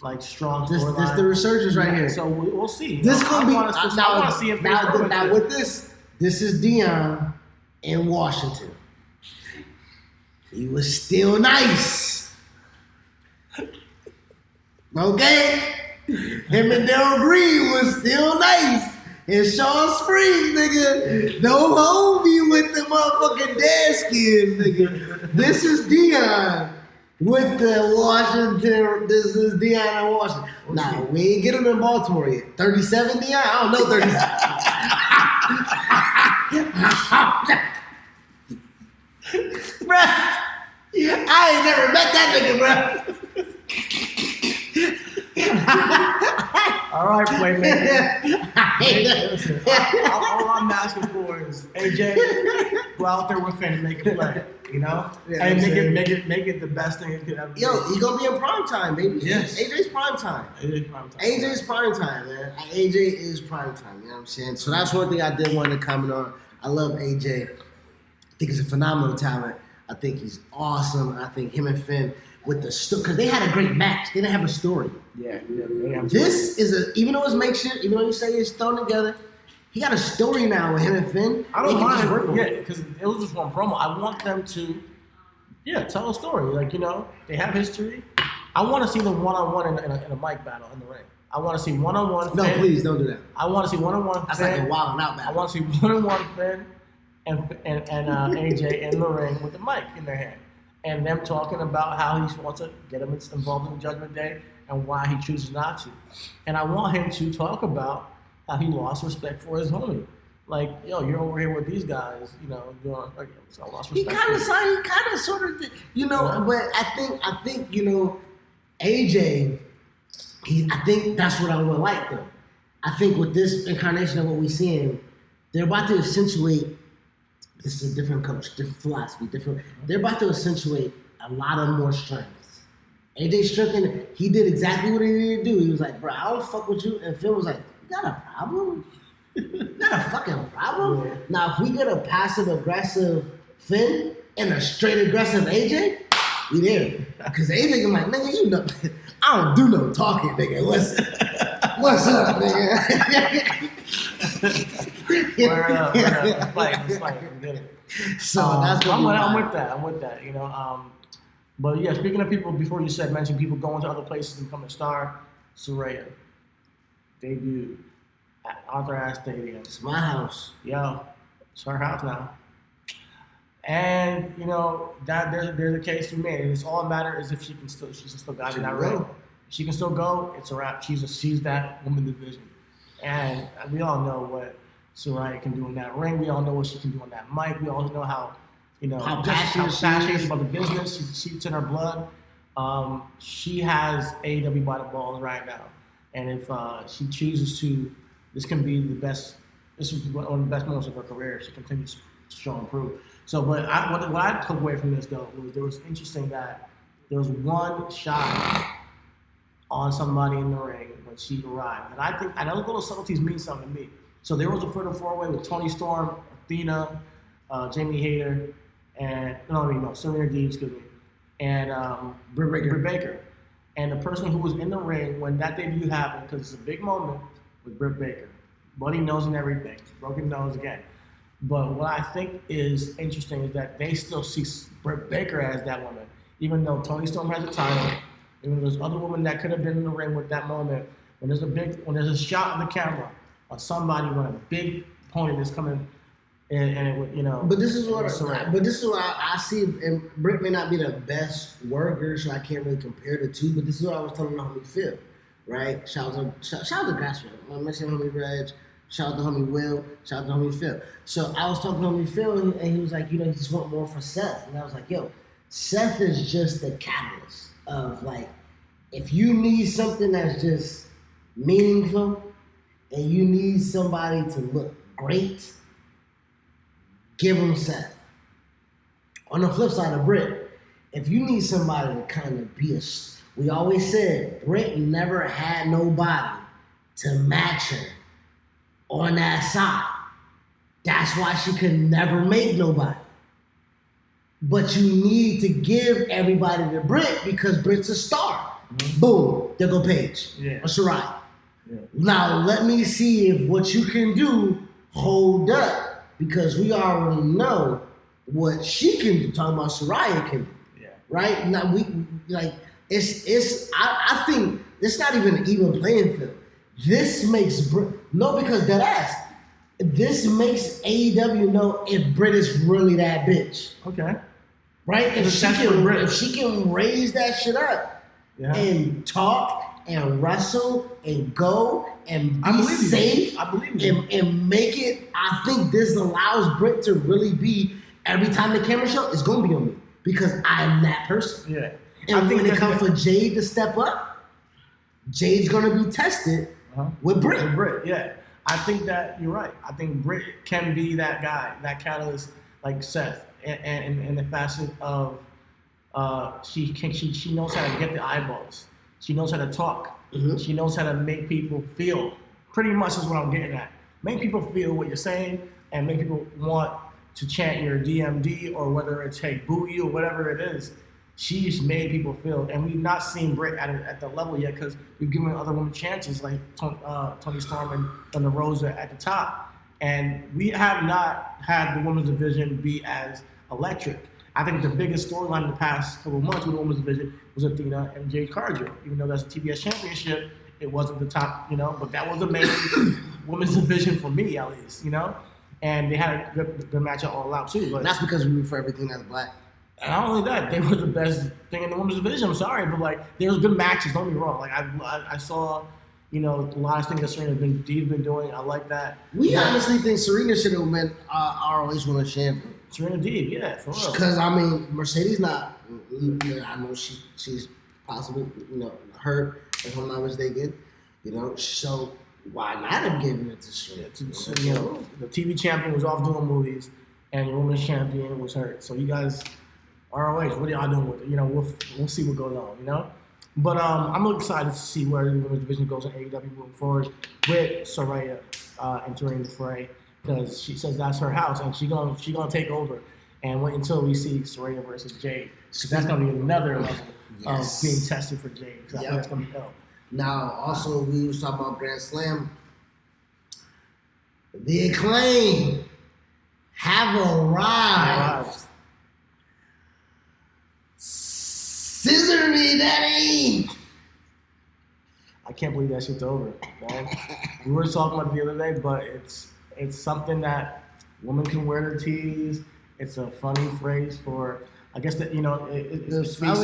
B: like, strong storyline.
A: This the resurgence right here.
B: So we'll see.
A: This gonna be.
B: I want to see him.
A: Now with this is Deion in Washington. He was still nice. Okay? Him and Daryl Green was still nice. And Sean Springs, nigga, don't hold me with the motherfucking dead skins, nigga. This is Deion with the Washington. This is Deion in Washington. Nah, we ain't get him in Baltimore yet. 37 Deion? I don't know 37. Bruh, I ain't never met that nigga, bruh.
B: All right, Playmaker. Listen, all I'm asking for is AJ, go out there with Finn and make it play, Yeah, and make it the best thing it could ever be.
A: Yo, he gonna be in prime time, baby.
B: Yes.
A: AJ's prime time. AJ's prime time, man. AJ is prime time, you know what I'm saying? So that's one thing I did want to comment on. I love AJ. I think he's a phenomenal talent. I think he's awesome. I think him and Finn with the story, because they had a great match. They didn't have a story.
B: Yeah.
A: This is even though it's makeshift, even though you say it's thrown together, he got a story now with him and Finn.
B: I don't mind, because it was just one promo. I want them to, tell a story. Like, they have history. I want to see the one-on-one in a mic battle in the ring. I want to see one-on-one.
A: No, please don't do that.
B: I want to see one-on-one.
A: That's like a wild out battle.
B: I want to see one-on-one Finn and AJ in the ring with the mic in their hand, and them talking about how he wants to get him involved in Judgment Day and why he chooses not to. And I want him to talk about how he lost respect for his homie. Like, yo, you're over here with these guys, so I lost respect. He kind
A: of sort of, but I think, AJ, I think that's what I would like, though. I think with this incarnation of what we're seeing, they're about to accentuate. This is a different coach, different philosophy, They're about to accentuate a lot of more strengths. AJ strengthened. He did exactly what he needed to do. He was like, bro, I don't fuck with you. And Phil was like, you got a problem? You got a fucking problem? Yeah. Now, if we get a passive-aggressive Finn and a straight-aggressive AJ, we there. Because AJ, I'm like, nigga, I don't do no talking, nigga. What's up, nigga?
B: Word up. Let's fight. I'm good.
A: So that's what
B: I'm with that. You know. But yeah, speaking of people, before you mentioned people going to other places and becoming a star, Soraya debuted at Arthur Ashe Stadium.
A: It's my house.
B: Yo, it's her house now. And you know that there's a case to be made. And it's all that matters is if she can still guide in that ring. She can still go. It's a wrap. She's that woman division. And we all know what Soraya can do in that ring. We all know what she can do on that mic. We all know how passionate about the business. She's in her blood. She has AEW by the balls right now. And if she chooses to, this can be the best. This is one of the best moments of her career. She continues to show and prove. So, but what I took away from this though was interesting that there was one shot on somebody in the ring when she arrived, and I know little subtleties mean something to me. So there was a fatal four-way with Toni Storm, Athena, Jamie Hayter, and Serena Deeb, excuse me, and Britt Baker. And the person who was in the ring when that debut happened, because it's a big moment, was Britt Baker. Bloody nose and everything, broken nose again. But what I think is interesting is that they still see Britt Baker as that woman, even though Toni Storm has a title, even though there's other women that could have been in the ring with that moment. When there's a shot of the camera on somebody when a big opponent is coming, and it would, you know.
A: But this is what I see. And Britt may not be the best worker, so I can't really compare the two. But this is what I was telling the homie Phil, right? Shout out to Grassfield. I mentioned homie Reg. Shout out to homie Will. Shout out to homie Phil. So I was talking to homie Phil, and he was like, you know, he just want more for Seth. And I was like, yo, Seth is just the catalyst of like, if you need something that's just meaningful and you need somebody to look great, give him Seth. On the flip side of Britt, if you need somebody to kind of be we always said Britt never had nobody to match her on that side. That's why she could never make nobody. But you need to give everybody to Britt because Britt's a star. Mm-hmm. Boom, there go Paige or Saraya. Yeah. Now let me see if what you can do hold up, because we already know what she can do. Talking about Saraya can do, right? Now we like I think it's not even an even playing field. This makes because that ass. This makes AEW know if Britt is really that bitch.
B: Okay.
A: Right? If she can raise that shit up and talk and wrestle and go and be safe and make it, I think this allows Britt to really be, every time the camera show, it's going to be on me because I'm that person.
B: Yeah.
A: And when it comes for Jade to step up, Jade's going to be tested with Britt.
B: Yeah. I think that you're right. I think Britt can be that guy, that catalyst like Seth. And in the facet of she knows how to get the eyeballs. She knows how to talk. Mm-hmm. She knows how to make people feel. Pretty much is what I'm getting at. Make people feel what you're saying and make people want to chant your DMD, or whether it's hey boo you or whatever it is. She's made people feel, and we've not seen Britt at the level yet because we've given other women chances like Toni Storm and Thunder Rosa at the top, and we have not had the women's division be as electric. I think the biggest storyline in the past couple of months with the women's division was Athena and Jade Cargill. Even though that's a TBS championship, it wasn't the top, but that was the main women's division for me, at least, And they had a good match all out too. But
A: that's because we root for everything that's black.
B: And not only that, they were the best thing in the women's division. I'm sorry, but there was good matches. Don't be wrong. I saw, a lot of things that Serena Deeb's been doing. I like that.
A: We honestly think Serena should have been ROH Women's Champion.
B: Serena Deeb, yeah, for real.
A: Because Mercedes not. I know she's possibly hurt, if I'm not mistaken. So why not have given it to Serena?
B: The TV champion was off doing movies, and the women's champion was hurt. So you guys, ROH, what are y'all doing with it? We'll see what goes on. But I'm excited to see where the women's division goes in AEW moving forward with Saraya entering the fray, because she says that's her house and she gonna take over. And wait until we see Saraya versus Jade. So that's gonna be another level. being tested for Jade. So I think that's gonna be dope.
A: Now, also, we was talking about Grand Slam. The Acclaim have arrived. Scissor me, daddy.
B: I can't believe that shit's over, man. We were talking about it the other day, but it's something that women can wear their tees. It's a funny phrase for, I guess that, you know,
A: the fact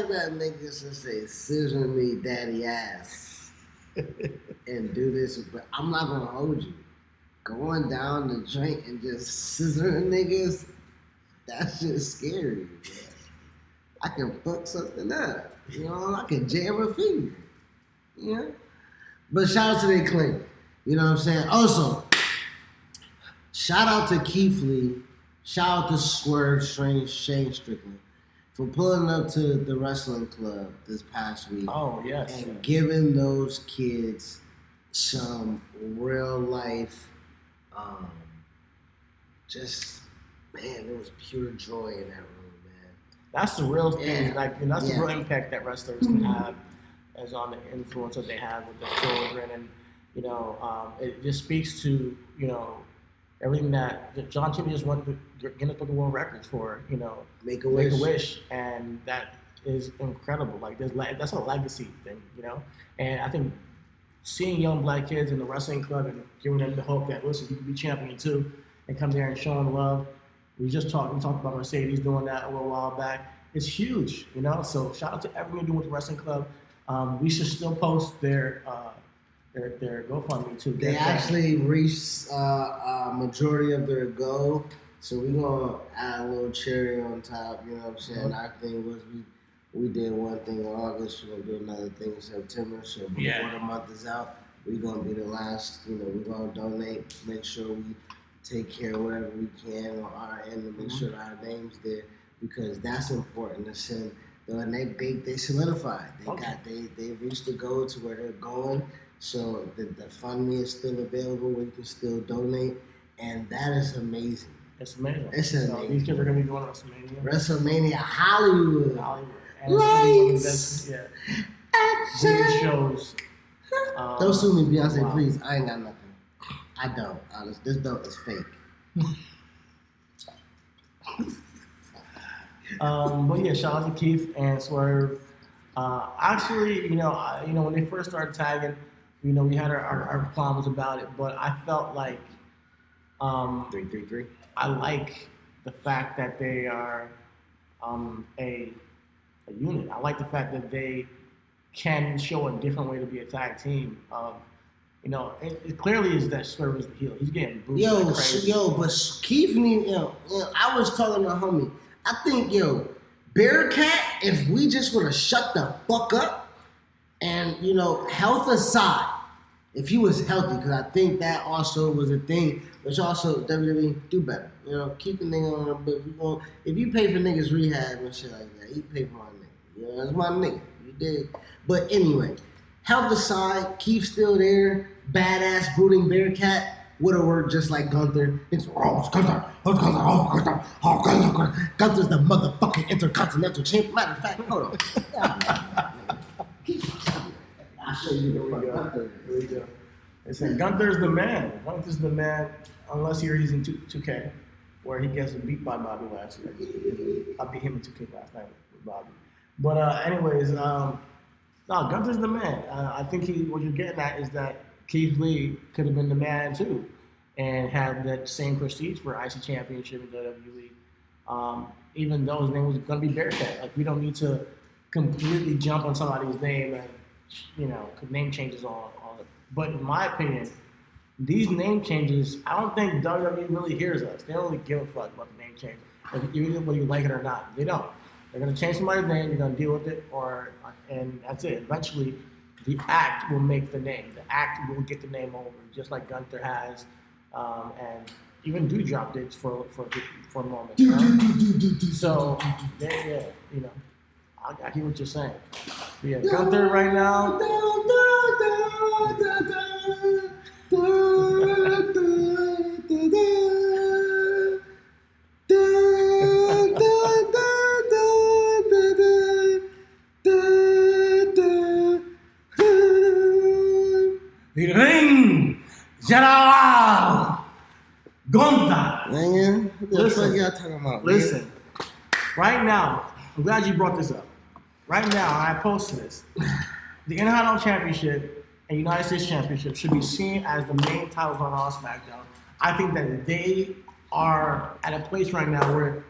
A: that niggas just say scissor me, daddy ass, and do this, but I'm not gonna hold you. Going down the joint and just scissoring niggas, that's just scary, man. I can fuck something up. You know, I can jam a finger. You know? But shout out to the Acclaim. You know what I'm saying? Also, shout out to Keith Lee. Shout out to Swerve Shane Strickland for pulling up to the wrestling club this past week.
B: Oh, yes.
A: And giving those kids some real life, man, there was pure joy in that room, man.
B: That's the real thing. That's the real impact that wrestlers can have, as on the influence that they have with their children, and it just speaks to everything that John Timmy just won the Guinness Book of World Records for.
A: Make a Wish,
B: and that is incredible. Like that's a legacy thing, And I think seeing young black kids in the wrestling club and giving them the hope that listen, you can be champion too, and come there and show them love. We talked about Mercedes doing that a little while back. It's huge, So shout out to everyone doing with the wrestling club. We should still post their GoFundMe too.
A: They actually reached a majority of their goal, so we're gonna add a little cherry on top. You know what I'm saying?
B: Mm-hmm.
A: Our thing was we did one thing in August. We're gonna do another thing in September. So before the month is out, we're gonna be the last. We're gonna donate. Make sure we take care of whatever we can on our end and make sure that our name's there, because that's important to send. And they solidified. They reached the goal to where they're going. So the GoFundMe is still available where you can still donate, and that is amazing.
B: It's amazing.
A: It's amazing.
B: So these kids are gonna be doing
A: WrestleMania Hollywood.
B: And it's gonna be one of the best, biggest shows.
A: Don't sue me, Beyonce, please. I ain't got nothing. I don't. Honestly, this belt is fake.
B: But yeah, shout out to Keith and Swerve. Actually, when they first started tagging, we had our problems about it, but I felt like
A: 333.
B: I like the fact that they are a unit. I like the fact that they can show a different way to be a tag team. It clearly is that Swerve is the heel. He's getting booed like crazy.
A: But Keith need, I was talking to a homie. I think, Bearcat, if we just would have shut the fuck up and, health aside, if he was healthy, because I think that also was a thing, which also WWE do better. Keep the nigga on the book. If you pay for niggas rehab and shit like that, you pay for my nigga. That's my nigga. You did. But anyway, health aside, Keith's still there, badass brooding Bearcat. Would have worked just like Gunther. It's Gunther. Gunther's the motherfucking intercontinental champion. Matter of fact, hold on. I'll show you the Gunther.
B: Here we go. They said Gunther's the man. Gunther's the man, unless he's in 2K, where he gets beat by Bobby last year. I beat him in 2K last night with Bobby. But anyways, Gunther's the man. I think what you're getting at is that Keith Lee could have been the man too, and had that same prestige for IC Championship in WWE. Even though his name was going to be Bearcat, like we don't need to completely jump on somebody's name and name changes on it. But in my opinion, these name changes, I don't think WWE really hears us. They don't really give a fuck about the name change, even whether you like it or not. They don't. They're going to change somebody's name. You're going to deal with it, and that's it. Eventually, the act will make the name. The act will get the name over, just like Gunther has, and even Doudrop did for a moment. So, I hear what you're saying. But yeah, Gunther right now. Ring General Gonta.
A: Man, what the fuck y'all talking about?
B: Listen, right now, I'm glad you brought this up. Right now, I posted this. The Intercontinental Championship and United States Championship should be seen as the main titles on Raw SmackDown. I think that they are at a place right now where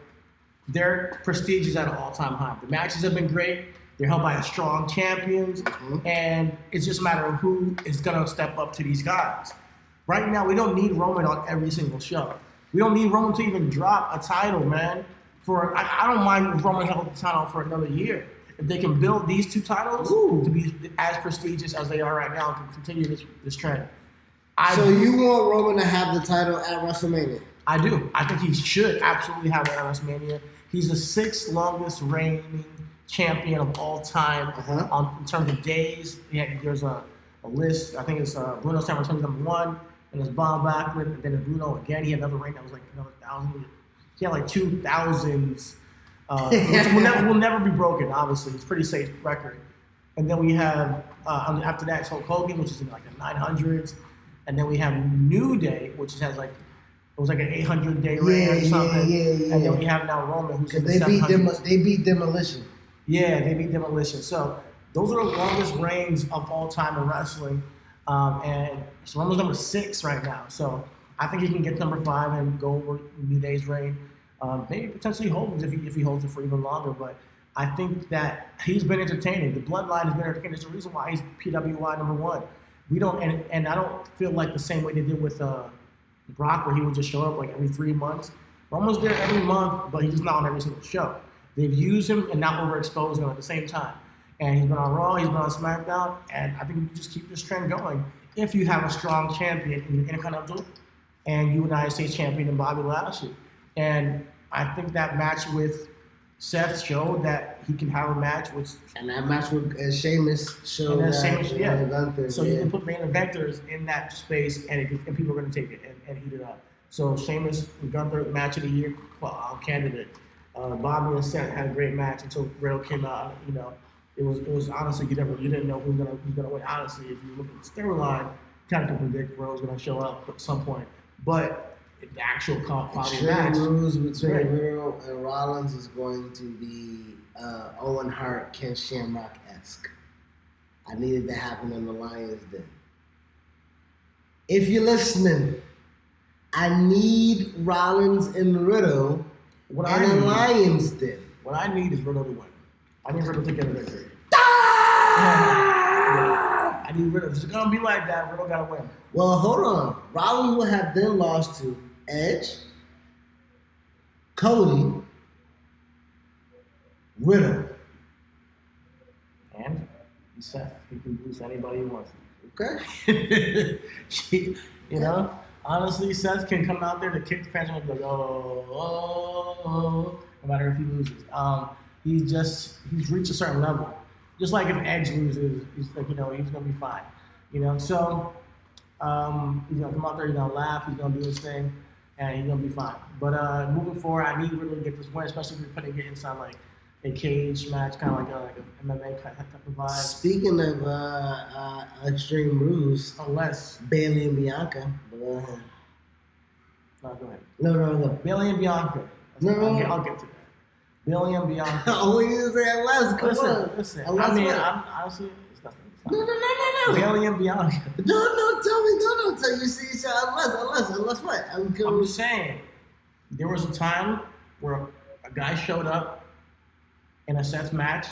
B: their prestige is at an all-time high. The matches have been great. They're held by strong champions, and it's just a matter of who is going to step up to these guys. Right now, we don't need Roman on every single show. We don't need Roman to even drop a title, man. I don't mind if Roman held the title for another year. If they can build these two titles to be as prestigious as they are right now and continue this trend.
A: So you want Roman to have the title at WrestleMania?
B: I do. I think he should absolutely have it at WrestleMania. He's the 6th longest reigning champion of all time in terms of days. There's a list. I think it's Bruno Sammartino's number 1, and it's Bob Backlund, and then it's Bruno again. He had another reign that was like another 1,000. He had like 2,000s. Will never be broken, obviously. It's a pretty safe record. And then we have, after that, it's Hulk Hogan, which is in like the 900s. And then we have New Day, which has like, it was like an 800-day reign or something. Yeah. And then we have now Roman, who's in the 700s.
A: They beat Demolition.
B: Yeah, they beat Demolition. So those are the longest reigns of all time in wrestling. And so Roman's number 6 right now. So I think he can get number 5 and go over New Day's reign. Maybe potentially holds if he holds it for even longer. But I think that he's been entertaining. The bloodline has been entertaining. There's a reason why he's PWI number 1. We don't, and I don't feel like the same way they did with Brock, where he would just show up like every 3 months. Roman's there every month, but he's just not on every single show. They've used him and not overexposed him at the same time. And he's been on Raw, he's been on SmackDown, and I think you just keep this trend going if you have a strong champion in the Intercontinental and United States champion in Bobby Lashley. And I think that match with Seth showed that he can have a match with...
A: And that match with Sheamus showed that.
B: Gunther, so you can put main eventers in that space, and people are going to take it and eat it up. So Sheamus and Gunther, match of the year candidate. Bobby and Seth had a great match until Riddle came out. You know, it was honestly you didn't know who's gonna win. Honestly, if you look at the storyline, kind of can predict Riddle's gonna show up at some point. But the actual quality match,
A: rules between Riddle and Rollins is going to be Owen Hart, Ken Shamrock-esque. I needed to happen in the Lions Den. If you're listening, I need Rollins and Riddle. What the Lions did.
B: What I need is Riddle to win. I need Riddle to get a victory. I need Riddle. If it's gonna be like that, Riddle gotta win.
A: Well, hold on. Rollins will have then lost to Edge, Cody, Riddle,
B: and Seth. He can lose anybody he wants.
A: Okay.
B: You know. Honestly, Seth can come out there to kick the fans and be like, no matter if he loses. He's reached a certain level. Just like if Edge loses, he's like, he's gonna be fine. So he's gonna come out there, he's gonna laugh, he's gonna do his thing, and he's gonna be fine. But moving forward, I need Riddle to get this win, especially if you're putting it inside like a cage match, kind of like an MMA type of vibe.
A: Speaking of Extreme Rules,
B: unless
A: Bayley and Bianca.
B: No, go ahead.
A: No.
B: Bayley and Bianca. I'll get to that. Bayley and Bianca.
A: Oh, we didn't say unless.
B: Listen. I'm honestly, it's nothing.
A: No.
B: Bayley and Bianca.
A: No, tell me. Don't tell you. See, unless what?
B: I'm just saying, there was a time where a guy showed up in a Seth match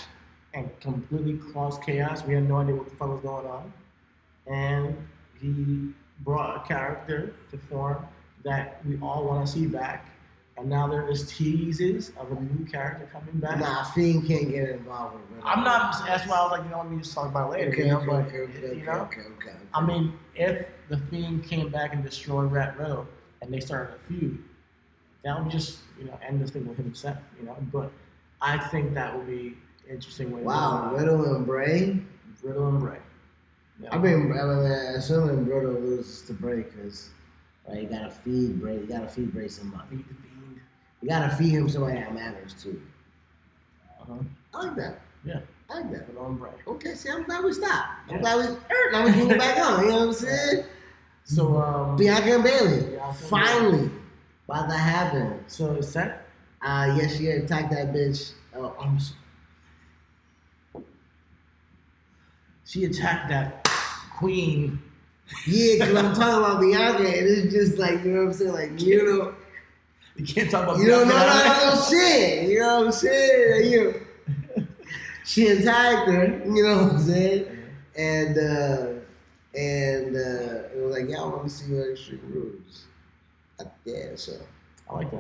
B: and completely caused chaos. We had no idea what the fuck was going on. And he brought a character to form that we all want to see back. And now there is teases of a new character coming back.
A: Nah, Fiend can't get involved with Riddle.
B: I'm not, that's why I was like, let me just talk about it later.
A: Okay.
B: I mean, if the Fiend came back and destroyed Riddle and they started a feud, that would just, end this thing with him and Seth, But I think that would be an interesting way.
A: Wow, Riddle and Bray?
B: Riddle and Bray. Yeah.
A: I mean, assuming Riddle loses to Bray, because you gotta feed Bray. You gotta feed Bray somebody.
B: Feed the Fiend.
A: You gotta feed him somebody that matters too.
B: Uh-huh.
A: I like that.
B: Yeah.
A: I like that.
B: Put on break.
A: Okay, see, I'm glad we stopped. I'm glad we now we can get back on. You know what I'm saying?
B: So
A: Bianca and Bailey, finally, about to happen.
B: So it's set.
A: Yes, she attacked that bitch.
B: She attacked that queen.
A: Yeah, because I'm talking about Bianca, and it's just like, you know what I'm saying? Like, you
B: can't talk about
A: Bianca.
B: No
A: shit. You know what I'm saying? She attacked her, you know what I'm saying? And it was like, y'all want to see her Extreme Rules. Yeah, so.
B: I like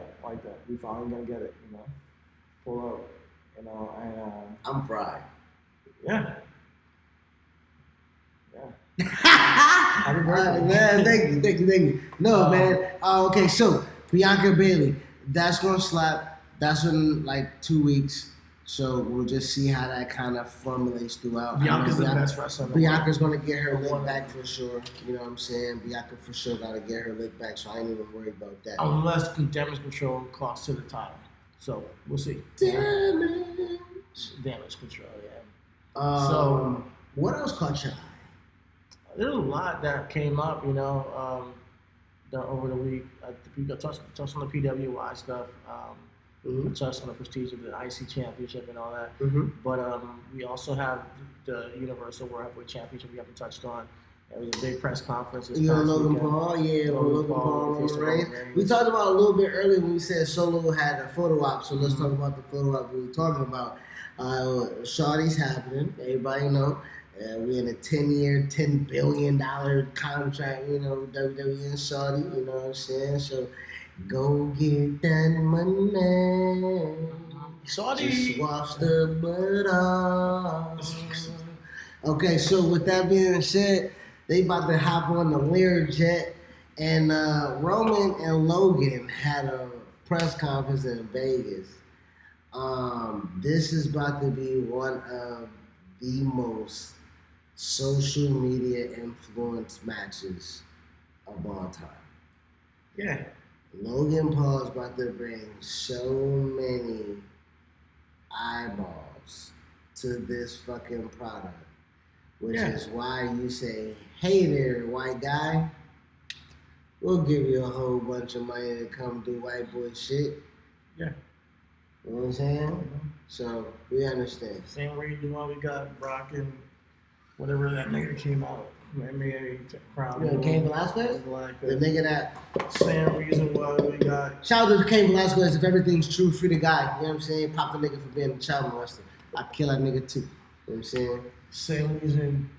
B: that. We finally gonna get it, pull up, and
A: I'm fried.
B: Yeah. Happy birthday.
A: Man, thank you. No, man. Okay, so Bianca Bailey, that's gonna slap. That's in like 2 weeks. So we'll just see how that kind of formulates throughout.
B: Bianca's the best wrestler.
A: Bianca's gonna get her lick back for sure. You know what I'm saying? Bianca for sure gotta get her lick back. So I ain't even worried about that.
B: Unless damage control costs to the title. So we'll see.
A: Damage
B: control, yeah. So
A: what else caught your eye?
B: There's a lot that came up, over the week. We got touched on the PWI stuff. We touched on the prestige of the IC Championship and all that. But we also have the Universal World Heavyweight Championship we haven't touched on. There was a big press conference this past
A: Logan
B: weekend.
A: Paul, Logan Paul, Roman Reigns. We talked about it a little bit earlier when we said Solo had a photo op, so let's talk about the photo op we were talking about. Shawty's happening, everybody know. We in a 10-year, $10 billion contract, WWE and Saudi, you know what I'm saying? So go get that money.
B: Saudi.
A: Just wash the blood off. Okay, so with that being said, they about to hop on the Learjet, and Roman and Logan had a press conference in Vegas. This is about to be one of the most social media influence matches of all time.
B: Yeah.
A: Logan Paul's about to bring so many eyeballs to this fucking product, which is why you say, hey there, white guy, we'll give you a whole bunch of money to come do white boy shit.
B: Yeah.
A: You know what I'm saying? So, we understand.
B: Same reason why we got Brock and whatever that nigga came out. MMA crown.
A: Cain Velasquez? The nigga that.
B: Same reason why we got.
A: Shout out to Cain Velasquez. If everything's true, free the guy. You know what I'm saying? Pop the nigga for being a child molester. I kill that nigga too. You know what I'm saying?
B: Same reason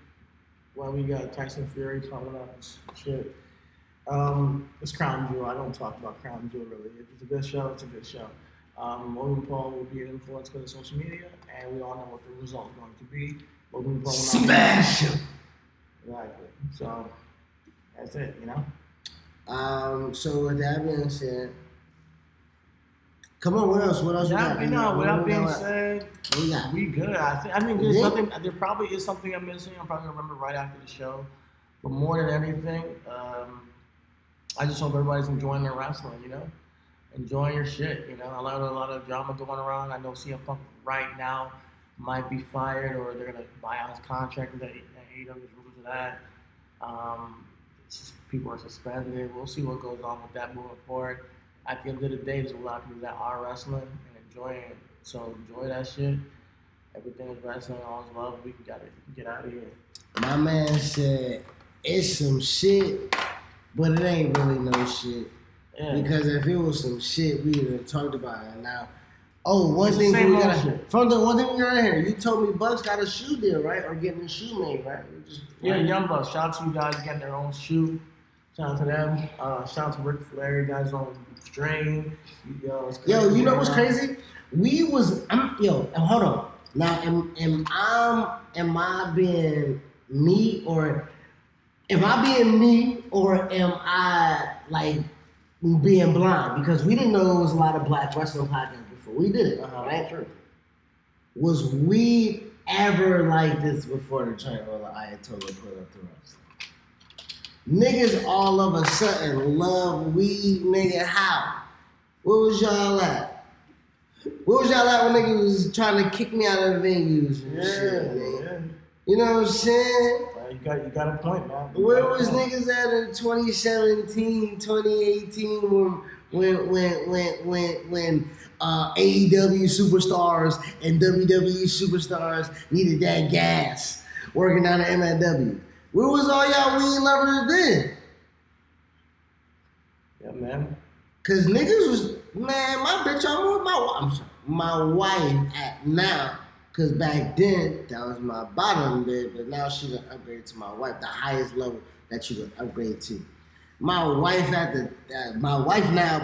B: why we got Tyson Fury coming up and shit. It's Crown Jewel. I don't talk about Crown Jewel really. If it's a good show, it's a good show. Logan Paul will be an influence because of social media, and we all know what the result is going to be. Logan Paul will
A: smash him.
B: Exactly. So that's it,
A: So with that being said, come on, what else? What else we got?
B: With that being said,
A: we
B: good. There's nothing. There probably is something I'm missing. I'm probably gonna remember right after the show. But more than anything, I just hope everybody's enjoying their wrestling. Enjoying your shit. A lot of drama going around. I know CM Punk right now might be fired, or they're gonna buy out his contract. And AEW's rumors of that. People are suspended. We'll see what goes on with that moving forward. At the end of the day, there's a lot of people that are wrestling and enjoying it. So enjoy that shit. Everything is wrestling, all is love. We can get out of here.
A: My man said it's some shit, but it ain't really no shit. Yeah. Because if it was some shit, we would have talked about it now. One thing we got here. You told me Bucks got a shoe deal, right? Or getting a shoe made, right?
B: Young Bucks. Shout out to you guys getting their own shoe. Shout out to them. Shout out to Ric Flair, you guys on Strain.
A: You know what's crazy? Hold on. Now, am I being me, or am I like being blind? Because we didn't know there was a lot of black wrestling podcasts before we did it, right? Sure. Was we ever like this before the China or the Ayatollah put up the wrestling? Niggas all of a sudden love weed, nigga. How? Where was y'all at? What was y'all like when niggas was trying to kick me out of the venues and shit, man? You know what I'm saying?
B: You got a point, man.
A: Where was niggas at in 2017, 2018 when AEW superstars and WWE superstars needed that gas working down at MLW? Where was all y'all weed lovers then?
B: Yeah, man.
A: Cause niggas was, man, my bitch, my wife at now. Cause back then, that was my bottom bid, but now she done upgraded to my wife, the highest level that you could upgrade to. My wife now,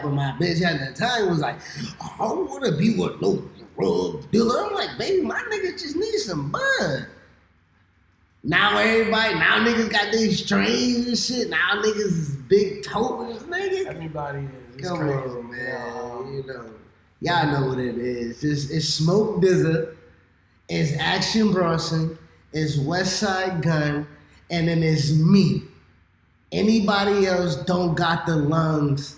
A: but my bitch at the time was like, I don't wanna be with no drug dealer. I'm like, baby, my nigga just need some bud. Now niggas got these strains and shit. Now niggas is big toters, nigga.
B: Everybody is. It's
A: Come
B: crazy,
A: on, man. You know, y'all know what it is. It's Smoke Dizza. It's Action Bronson, it's West Side Gun, and then it's me. Anybody else don't got the lungs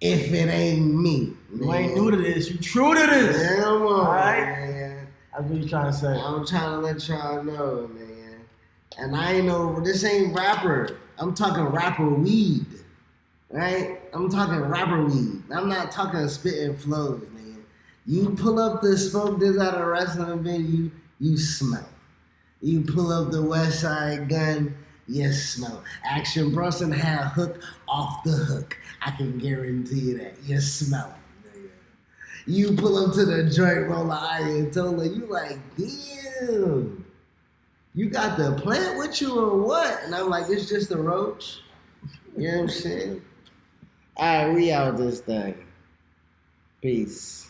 A: if it ain't me.
B: You ain't new to this, you true to this.
A: Man, come on,
B: all right?
A: man.
B: That's what you trying to say.
A: I'm trying to let y'all know, man. And I ain't know, this ain't rapper. I'm talking rapper weed, right? I'm talking rapper weed. I'm not talking spitting flows, man. You pull up the Smoke This at a wrestling venue, you smell. You pull up the West Side Gun, you smell. Action Bronson had a hook off the hook. I can guarantee you that. You smell it. You pull up to the joint roller Ayatollah, you like, damn. You got the plant with you or what? And I'm like, it's just a roach. You know what I'm saying? All right, we out this thing. Peace.